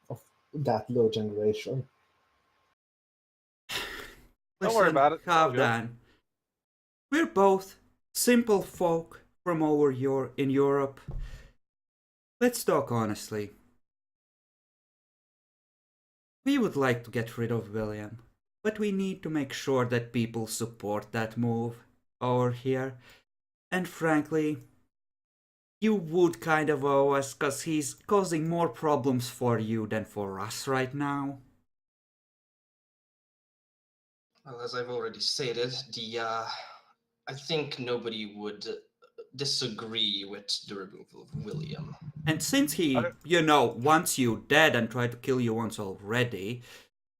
of that low generation. Don't worry about it. It's all good. Halfdan. We're both simple folk from over in Europe. Let's talk honestly. We would like to get rid of William, but we need to make sure that people support that move over here. And frankly, you would kind of owe us, cause he's causing more problems for you than for us right now. well, as I've already stated, I think nobody would disagree with the removal of William. And since he, wants you dead and tried to kill you once already,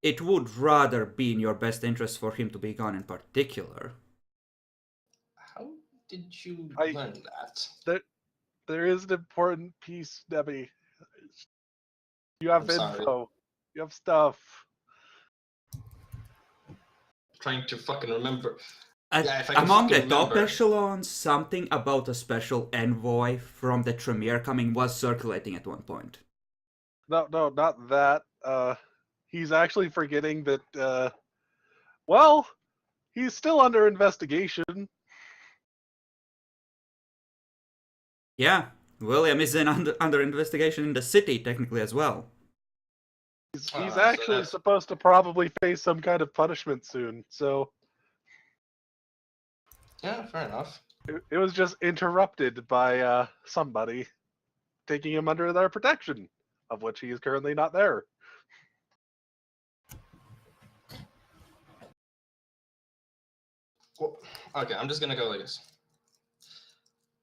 it would rather be in your best interest for him to be gone in particular. How did you I- learn that? There is an important piece, Debbie. You have I'm sorry. info. You have stuff. Trying to fucking remember. Yeah, if I can Among the fucking top remember. echelons, something about a special envoy from the Tremere coming was circulating at one point. No, not that. He's actually forgetting that, well, he's still under investigation. Yeah, William is under investigation in the city, technically, as well. He's So actually that's- supposed to probably face some kind of punishment soon, so Yeah, fair enough. it was just interrupted by somebody taking him under their protection, of which he is currently not there. Well, okay, I'm just gonna go like this.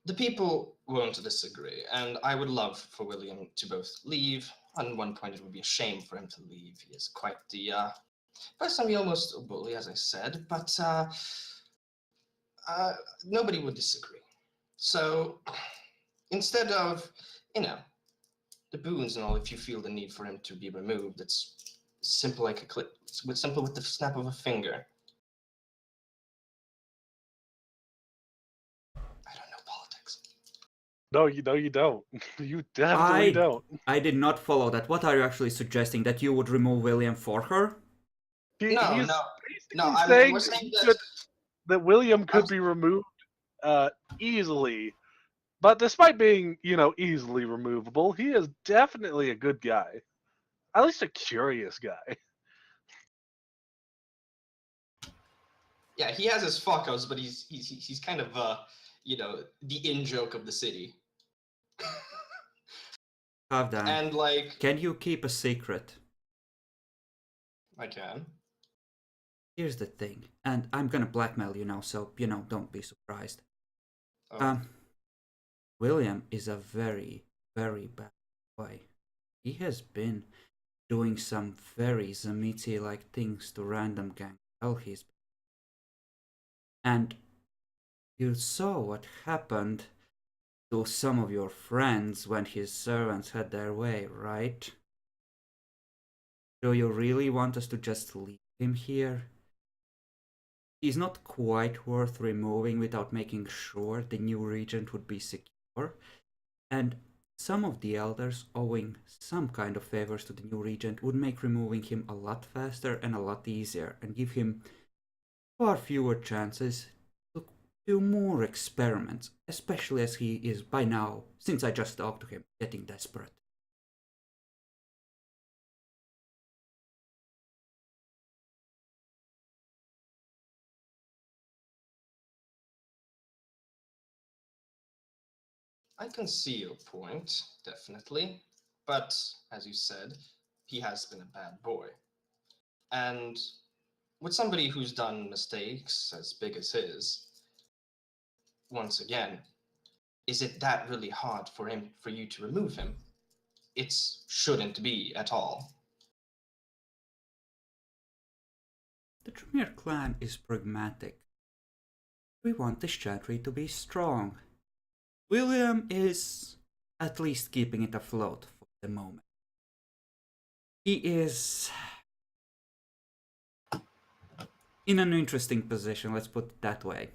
The people won't disagree, and I would love for William to both leave. On one point, it would be a shame for him to leave. He is quite the person we almost bully, as I said, but nobody would disagree. So instead of, the boons and all, if you feel the need for him to be removed, it's simple like a click. It's simple with the snap of a finger. I don't know politics. No, you don't. You definitely don't. I did not follow that. What are you actually suggesting? That you would remove William for her? He's No, basically I'm saying we're saying that, that. that William could be removed easily. But despite being, easily removable, he is definitely a good guy. At least a curious guy. Yeah, he has his fuck ups, but he's kind of the in joke of the city. Halfdan, And like can you keep a secret? I can. Here's the thing, and I'm gonna blackmail you now, so, don't be surprised. Oh. William is a very, very bad boy. He has been doing some very Zamiti-like things to random gang. And you saw what happened to some of your friends when his servants had their way, right? Do you really want us to just leave him here? He's not quite worth removing without making sure the new regent would be secure, and some of the elders owing some kind of favors to the new regent would make removing him a lot faster and a lot easier, and give him far fewer chances to do more experiments, especially as he is by now, since I just talked to him, getting desperate. I can see your point, definitely. But, as you said, he has been a bad boy. And with somebody who's done mistakes as big as his, once again, is it that really hard for you to remove him? It shouldn't be at all. The Tremere clan is pragmatic. We want this chantry to be strong. William is at least keeping it afloat for the moment. He is in an interesting position, let's put it that way.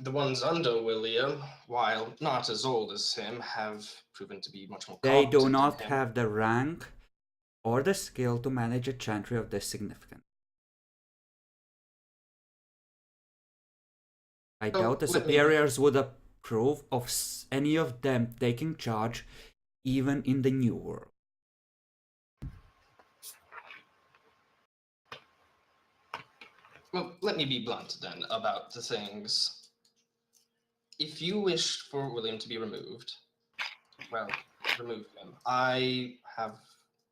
The ones under William, while not as old as him, have proven to be much more They competent do than not him. have the rank or the skill to manage a chantry of this significance. I doubt the superiors would approve of any of them taking charge, even in the New World. Well, let me be blunt then about the things. If you wish for William to be removed, well, remove him. I have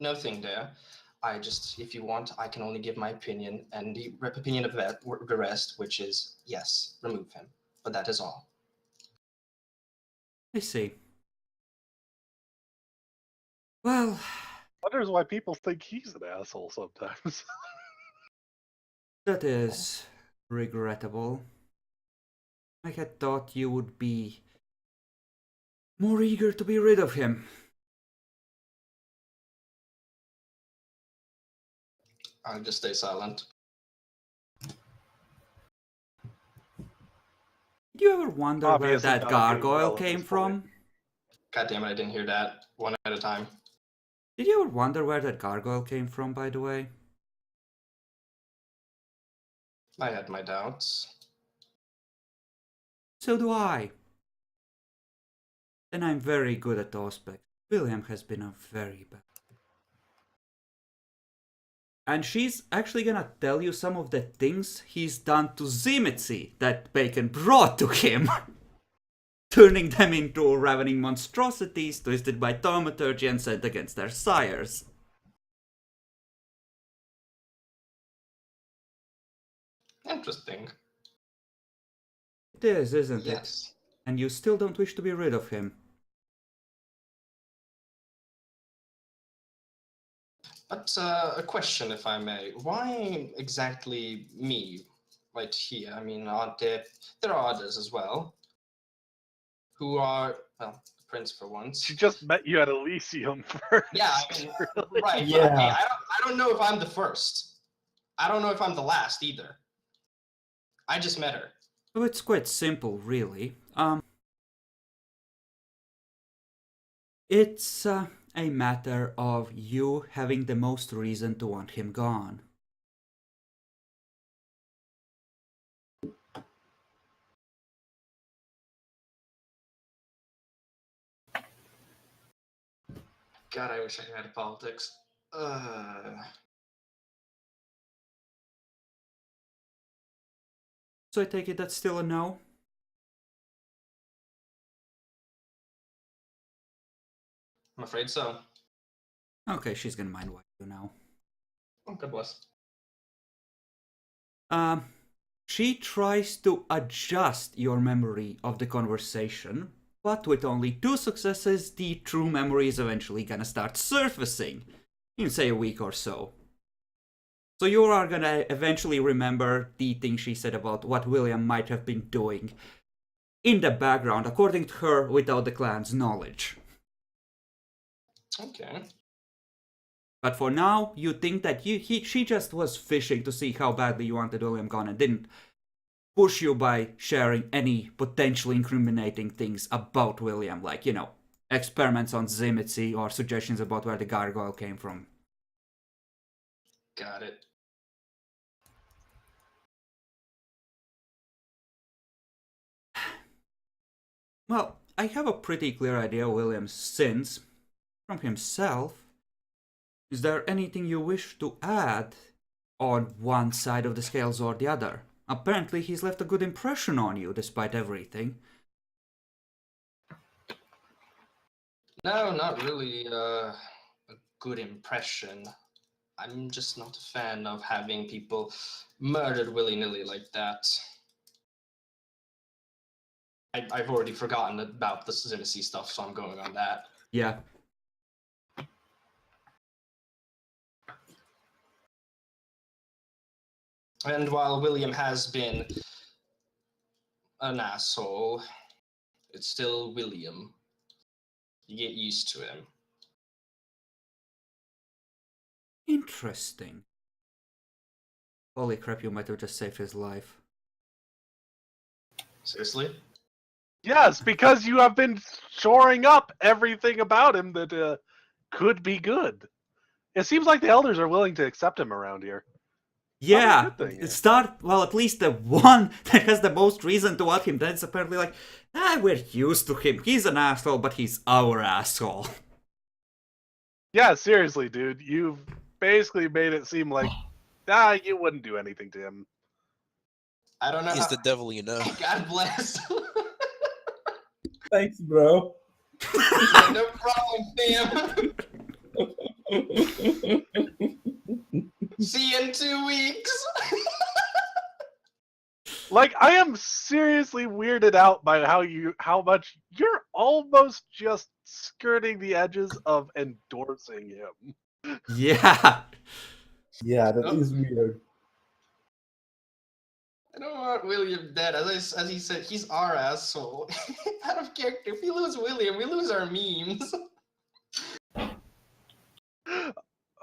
no thing there. I just, if you want, I can only give my opinion and the opinion of the rest, which is yes, remove him. But that is all. I see. Well, Wonders why people think he's an asshole sometimes. that is regrettable. I had thought you would be more eager to be rid of him. I'll just stay silent. Did you ever wonder Obviously where that not doing gargoyle well at came this from? point. God damn it, I didn't hear that. One at a time. Did you ever wonder where that gargoyle came from, by the way? I had my doubts. So do I. And I'm very good at Auspex. William has been a very bad. And she's actually gonna tell you some of the things he's done to Zimitzi that Bacon brought to him. Turning them into ravening monstrosities twisted by thaumaturgy and sent against their sires. Interesting. It is, isn't it? Yes. And you still don't wish to be rid of him. But a question, if I may. Why exactly me right here? I mean, aren't there are others as well who are, well, the prince for once. She just met you at Elysium first. Yeah, I mean, really. right. Yeah. But, hey, I don't know if I'm the first. I don't know if I'm the last either. I just met her. So it's quite simple, really. It's a matter of you having the most reason to want him gone. God, I wish I had politics. So I take it that's still a no? I'm afraid so. Okay, she's gonna mind what you know. Oh, God bless. She tries to adjust your memory of the conversation, but with only 2 successes, the true memory is eventually gonna start surfacing in, say, a week or so. So you are gonna eventually remember the thing she said about what William might have been doing in the background, according to her, without the clan's knowledge. Okay. But for now, you think that she just was fishing to see how badly you wanted William gone and didn't push you by sharing any potentially incriminating things about William, like, you know, experiments on Zimitzi or suggestions about where the gargoyle came from. Got it. Well, I have a pretty clear idea of William's sins from himself. Is there anything you wish to add on one side of the scales or the other apparently he's left a good impression on you despite everything. No, not really a good impression. I'm just not a fan of having people murdered willy-nilly like that. I've already forgotten about the Zimacy stuff, so I'm going on that. Yeah. And while William has been an asshole, it's still William. You get used to him. Interesting. Holy crap, you might have just saved his life. Seriously? Yes, because you have been shoring up everything about him that could be good. It seems like the elders are willing to accept him around here. Yeah, good thing, yeah. well, at least the one that has the most reason to want him, that's apparently like, we're used to him. He's an asshole, but he's our asshole. Yeah, seriously, dude. You've basically made it seem like, you wouldn't do anything to him. I don't know. He's the devil, you know. God bless. Thanks, bro. Yeah, no problem, fam. See you in 2 weeks. Like, I am seriously weirded out by how much you're almost just skirting the edges of endorsing him. Yeah. Yeah, that is weird. I don't want William dead. As he said, he's our asshole. Out of character. If we lose William, we lose our memes.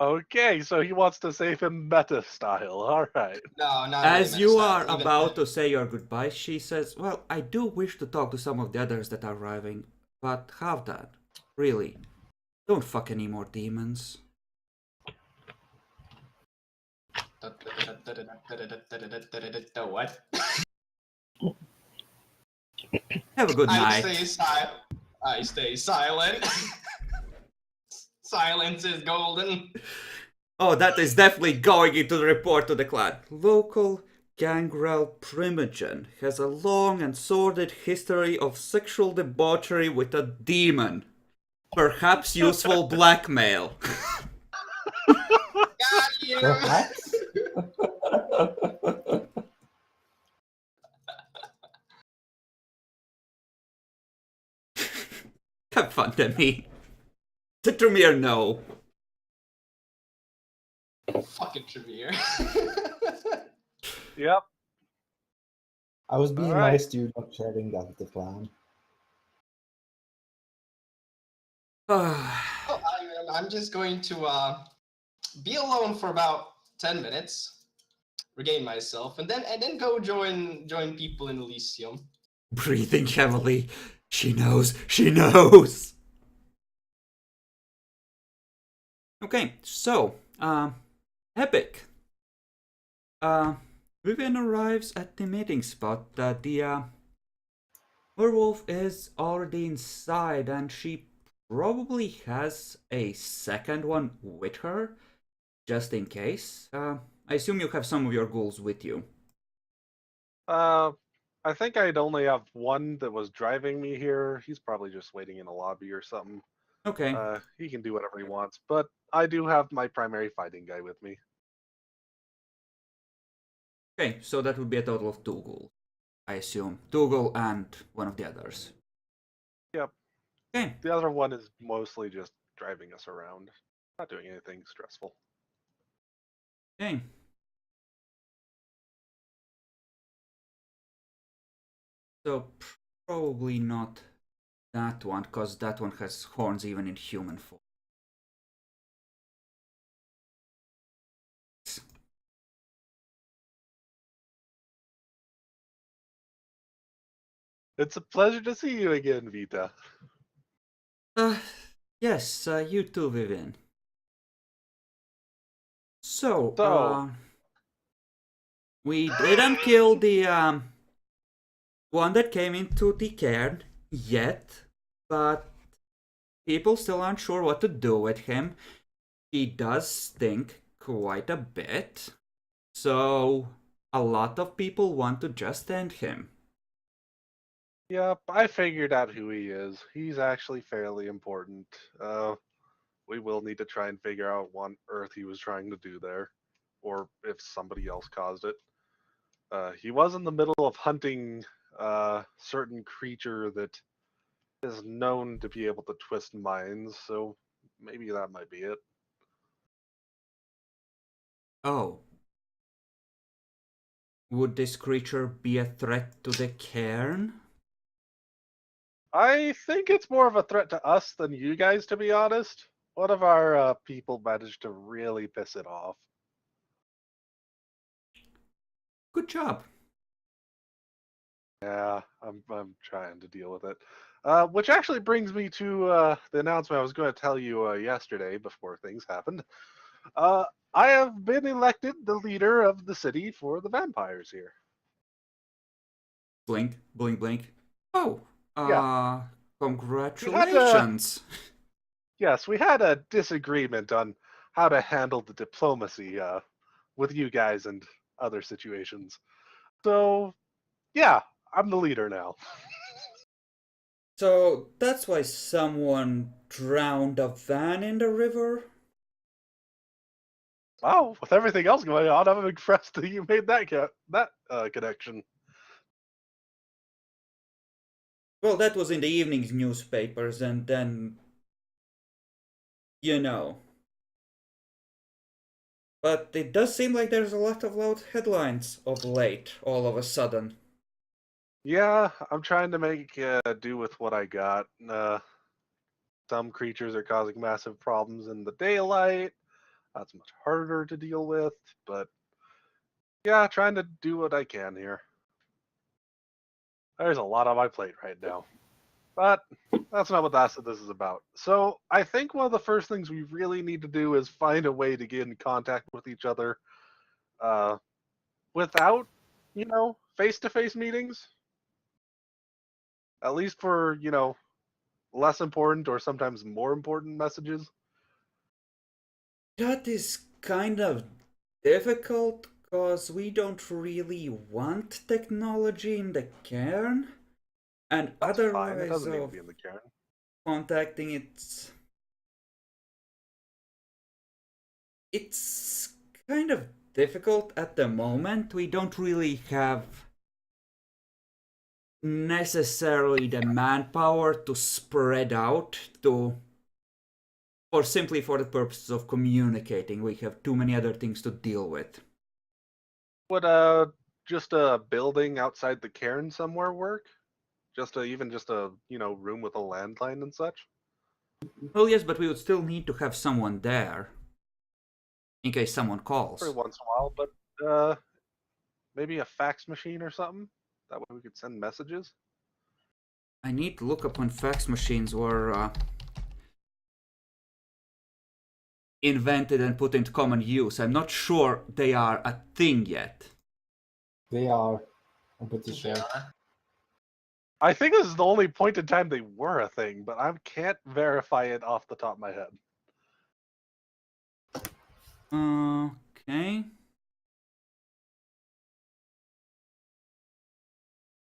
Okay, so he wants to save him meta style. All right. No, not As really you meta are style, even about then. to say your goodbyes, she says, well, I do wish to talk to some of the others that are arriving, but have that. Really. Don't fuck any more demons. What? Have a good night. I stay silent. Silence is golden. Oh, that is definitely going into the report to the clan. Local gangrel Primogen has a long and sordid history of sexual debauchery with a demon. Perhaps useful blackmail. Got you. Perhaps? Have fun, Demi. To Tremere, no. Fucking Tremere. Yep. I was being Alright. nice to you, not sharing that with the clan. Oh, I'm just going to be alone for about 10 minutes, regain myself, and then go join people in Elysium. Breathing heavily. She knows. She knows. Okay, so, Epic. Vivian arrives at the meeting spot. The werewolf is already inside, and she probably has a second one with her, just in case. I assume you have some of your ghouls with you. I think I'd only have one that was driving me here. He's probably just waiting in a lobby or something. Okay. He can do whatever he wants, but I do have my primary fighting guy with me. Okay, so that would be a total of 2 ghouls, I assume. 2 ghoul and one of the others. Yep. Okay. The other one is mostly just driving us around, not doing anything stressful. Okay. So probably not that one, because that one has horns even in human form. It's a pleasure to see you again, Vita. Yes, you too, Vivian. So, So- we didn't kill the one that came into the cairn yet, but people still aren't sure what to do with him. He does stink quite a bit. So, a lot of people want to just end him. Yep, I figured out who he is. He's actually fairly important. We will need to try and figure out what on earth he was trying to do there, or if somebody else caused it. He was in the middle of hunting a certain creature that is known to be able to twist minds, so maybe that might be it. Oh. Would this creature be a threat to the cairn? I think it's more of a threat to us than you guys, to be honest. One of our people managed to really piss it off. Good job. Yeah, I'm trying to deal with it. Which actually brings me to the announcement I was going to tell you yesterday before things happened. I have been elected the leader of the city for the vampires here. Blink, blink, blink. Oh, Yeah. congratulations. Yes, we had a disagreement on how to handle the diplomacy with you guys and other situations. So, yeah, I'm the leader now. So that's why someone drowned a van in the river? Wow, with everything else going on, I'm impressed that you made that connection. Well, that was in the evening newspapers, and then, you know. But it does seem like there's a lot of loud headlines of late, all of a sudden. Yeah, I'm trying to make do with what I got. Some creatures are causing massive problems in the daylight. That's much harder to deal with, but yeah, trying to do what I can here. There's a lot on my plate right now. But that's not what this is about. So I think one of the first things we really need to do is find a way to get in contact with each other without, face-to-face meetings. At least for, less important or sometimes more important messages. That is kind of difficult, because we don't really want technology in the cairn. And That's fine. It otherwise doesn't need to of be in the cairn. contacting it's kind of difficult at the moment. We don't really have necessarily the manpower to spread out to, or simply for the purposes of communicating. We have too many other things to deal with. Would just a building outside the cairn somewhere work? Even just a room with a landline and such? Well, yes, but we would still need to have someone there in case someone Every calls. once in a while, but maybe a fax machine or something? That way we could send messages? I need to look up when fax machines were invented and put into common use. I'm not sure they are a thing yet. They are. I'm pretty sure. Yeah. I think this is the only point in time they were a thing, but I can't verify it off the top of my head. Okay.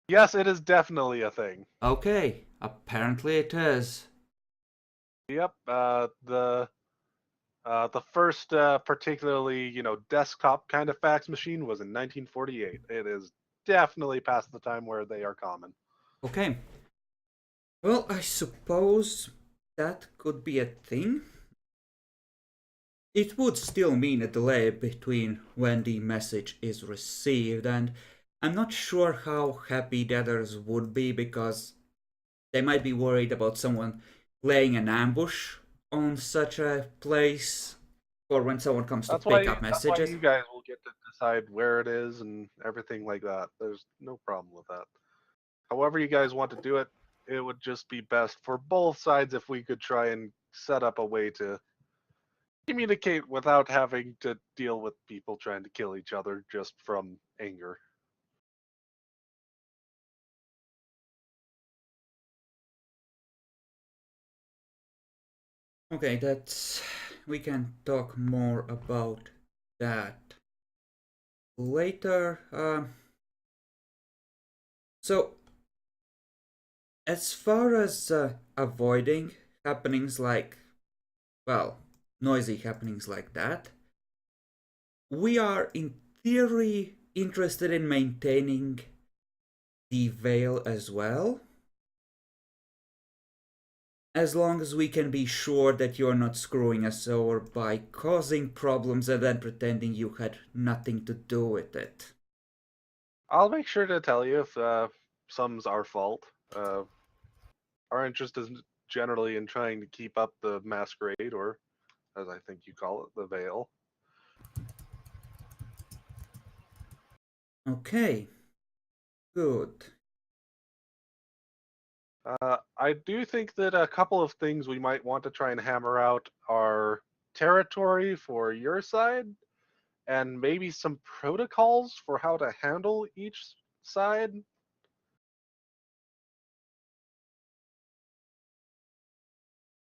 Yes, it is definitely a thing. Okay, apparently it is. Yep, the first particularly desktop kind of fax machine was in 1948. It is definitely past the time where they are common. Okay. Well, I suppose that could be a thing. It would still mean a delay between when the message is received, and I'm not sure how happy the others would be, because they might be worried about someone laying an ambush on such a place for when someone comes to pick up That's why messages. you guys will get to decide where it is and everything like that. There's no problem with that. However you guys want to do it, it would just be best for both sides if we could try and set up a way to communicate without having to deal with people trying to kill each other just from anger. Okay, we can talk more about that later. So, as far as avoiding happenings like, well, noisy happenings like that, we are in theory interested in maintaining the veil as well. As long as we can be sure that you're not screwing us over by causing problems and then pretending you had nothing to do with it. I'll make sure to tell you if some's our fault. Our interest is generally in trying to keep up the masquerade, or as I think you call it, the veil. Okay. Good. I do think that a couple of things we might want to try and hammer out are territory for your side, and maybe some protocols for how to handle each side.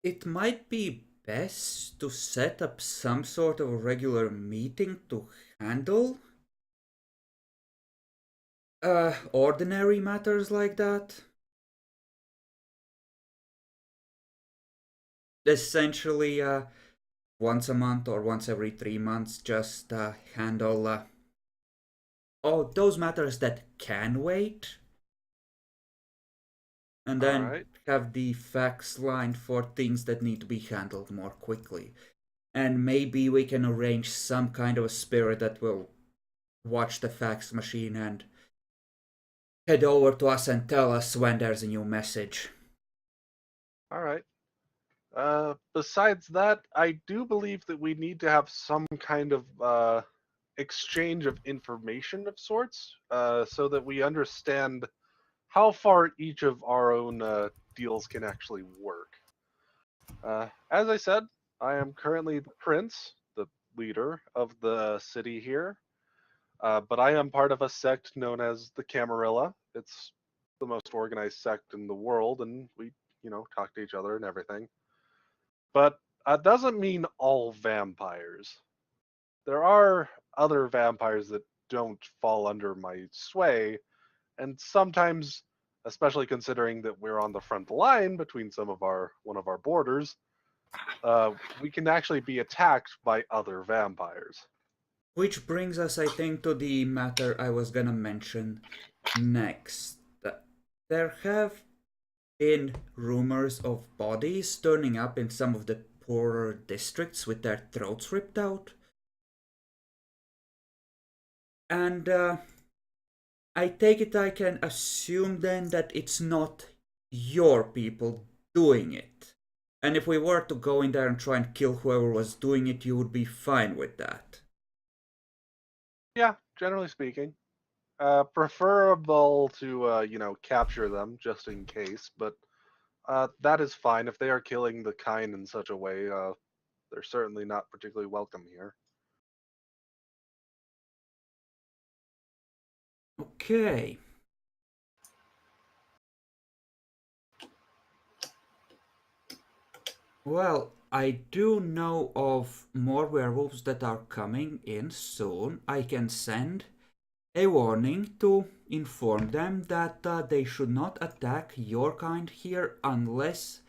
It might be best to set up some sort of a regular meeting to handle ordinary matters like that. Essentially, once a month or once every 3 months, just handle those matters that can wait, and then Alright. have the fax line for things that need to be handled more quickly. And maybe we can arrange some kind of a spirit that will watch the fax machine and head over to us and tell us when there's a new message. Alright. Besides that, I do believe that we need to have some kind of exchange of information of sorts, so that we understand how far each of our own deals can actually work. As I said, I am currently the prince, the leader of the city here, but I am part of a sect known as the Camarilla. It's the most organized sect in the world, and we, talk to each other and everything. But that doesn't mean all vampires. There are other vampires that don't fall under my sway, and sometimes, especially considering that we're on the front line between one of our borders, we can actually be attacked by other vampires. Which brings us, I think, to the matter I was gonna mention next. There have been rumors of bodies turning up in some of the poorer districts with their throats ripped out. And I take it I can assume then that it's not your people doing it. And if we were to go in there and try and kill whoever was doing it, you would be fine with that. Yeah, generally speaking. Preferable to, capture them just in case, but that is fine. If they are killing the kind in such a way, they're certainly not particularly welcome here. Okay. Well, I do know of more werewolves that are coming in soon. I can send a warning to inform them that they should not attack your kind here unless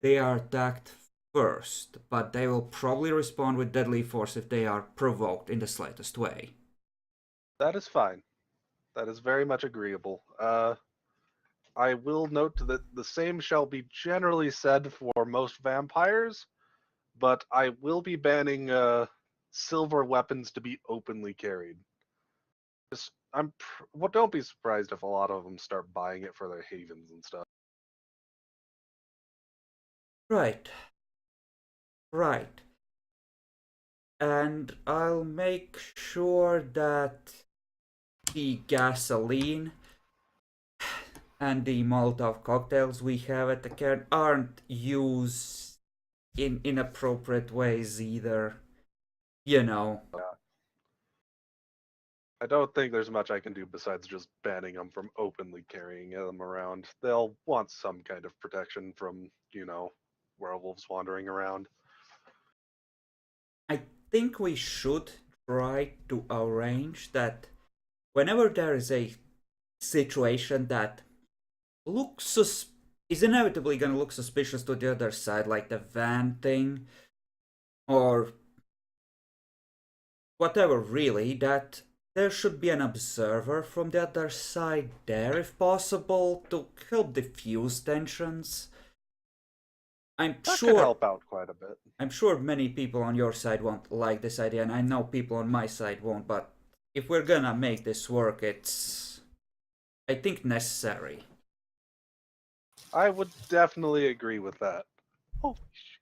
they are attacked first, but they will probably respond with deadly force if they are provoked in the slightest way. That is fine. That is very much agreeable. I will note that the same shall be generally said for most vampires, but I will be banning silver weapons to be openly carried. Well, don't be surprised if a lot of them start buying it for their havens and stuff. Right. Right. And I'll make sure that the gasoline and the Molotov cocktails we have at the cairn aren't used in inappropriate ways either. You know. I don't think there's much I can do besides just banning them from openly carrying them around. They'll want some kind of protection from, werewolves wandering around. I think we should try to arrange that whenever there is a situation that is inevitably gonna look suspicious to the other side, like the van thing, or whatever really, that there should be an observer from the other side there if possible to help diffuse tensions. That could help out quite a bit. I'm sure many people on your side won't like this idea, and I know people on my side won't, but if we're gonna make this work, it's, I think, necessary. I would definitely agree with that. Holy shit.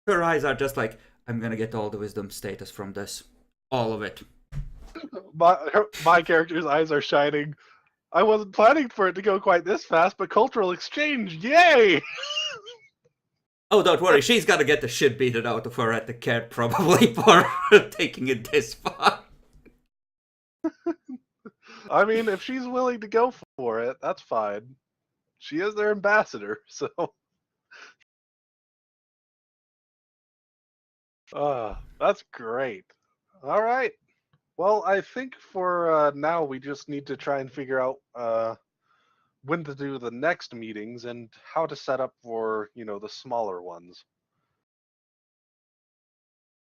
Her eyes are just like, I'm gonna get all the wisdom status from this. All of it. My character's eyes are shining. I wasn't planning for it to go quite this fast, but cultural exchange, yay! Oh, don't worry, she's gonna get the shit beaten out of her at the camp probably for taking it this far. I mean, if she's willing to go for it, that's fine. She is their ambassador, so. That's great. All right. Well, I think for now we just need to try and figure out when to do the next meetings and how to set up for, the smaller ones.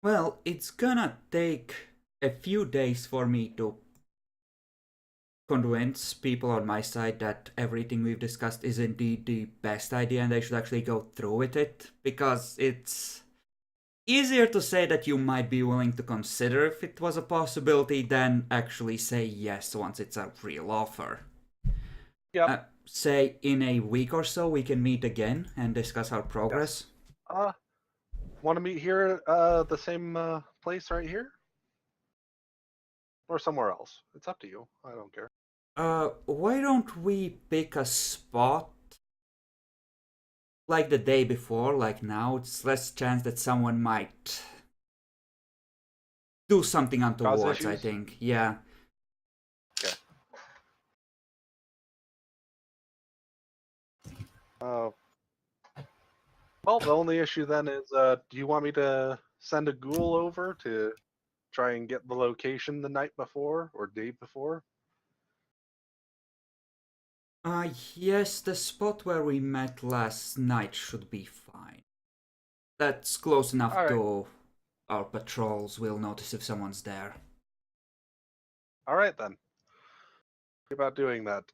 Well, it's gonna take a few days for me to convince people on my side that everything we've discussed is indeed the best idea and they should actually go through with it, because it's easier to say that you might be willing to consider if it was a possibility than actually say yes once it's a real offer. Yep. Say in a week or so we can meet again and discuss our progress. Want to meet here, the same place right here? Or somewhere else? It's up to you. I don't care. Why don't we pick a spot like the day before, like now? It's less chance that someone might do something untoward, I think. Yeah. Okay. Well, the only issue then is, do you want me to send a ghoul over to try and get the location the night before or day before? Yes, the spot where we met last night should be fine. That's close enough to our patrols. We'll notice if someone's there. All right, then. Think about doing that.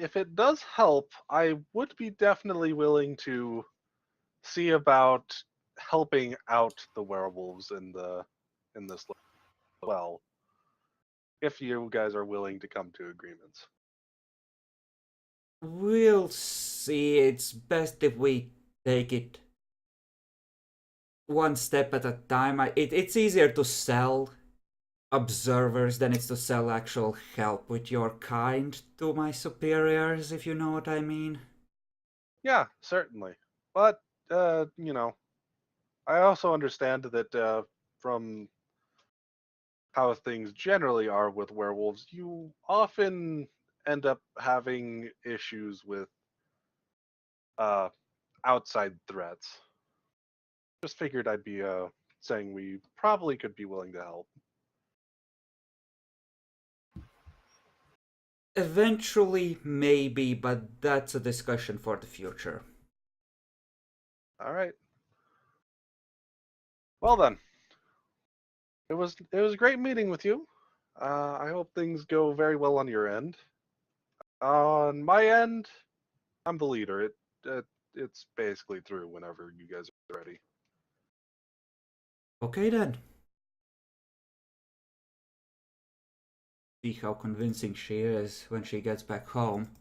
If it does help, I would be definitely willing to see about helping out the werewolves in this as well, if you guys are willing to come to agreements. We'll see. It's best if we take it one step at a time. It's easier to sell observers than it's to sell actual help with your kind to my superiors, if you know what I mean. Yeah, certainly. But, I also understand that from how things generally are with werewolves, you often end up having issues with outside threats. Just figured I'd be saying we probably could be willing to help. Eventually, maybe, but that's a discussion for the future. All right. Well then, it was a great meeting with you. I hope things go very well on your end. On my end, I'm the leader. It's basically through whenever you guys are ready. Okay then. See how convincing she is when she gets back home.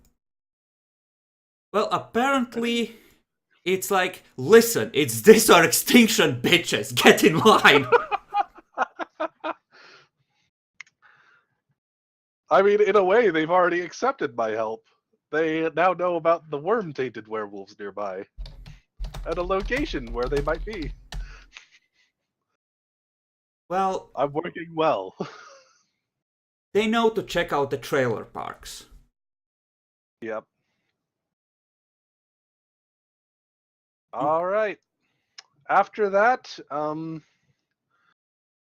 Well, apparently, it's like, listen, it's this or extinction, bitches. Get in line. I mean, in a way, they've already accepted my help. They now know about the worm-tainted werewolves nearby, and a location where they might be. Well, I'm working well. they know to check out the trailer parks. Yep. All right. After that,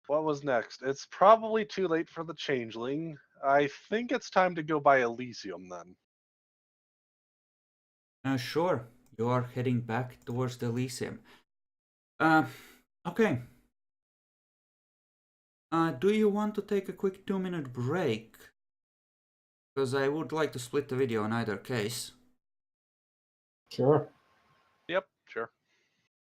What was next? It's probably too late for the changeling. I think it's time to go by Elysium then. Sure. You are heading back towards the Elysium. Okay. Do you want to take a quick 2-minute break? Because I would like to split the video in either case. Sure. Yep, sure.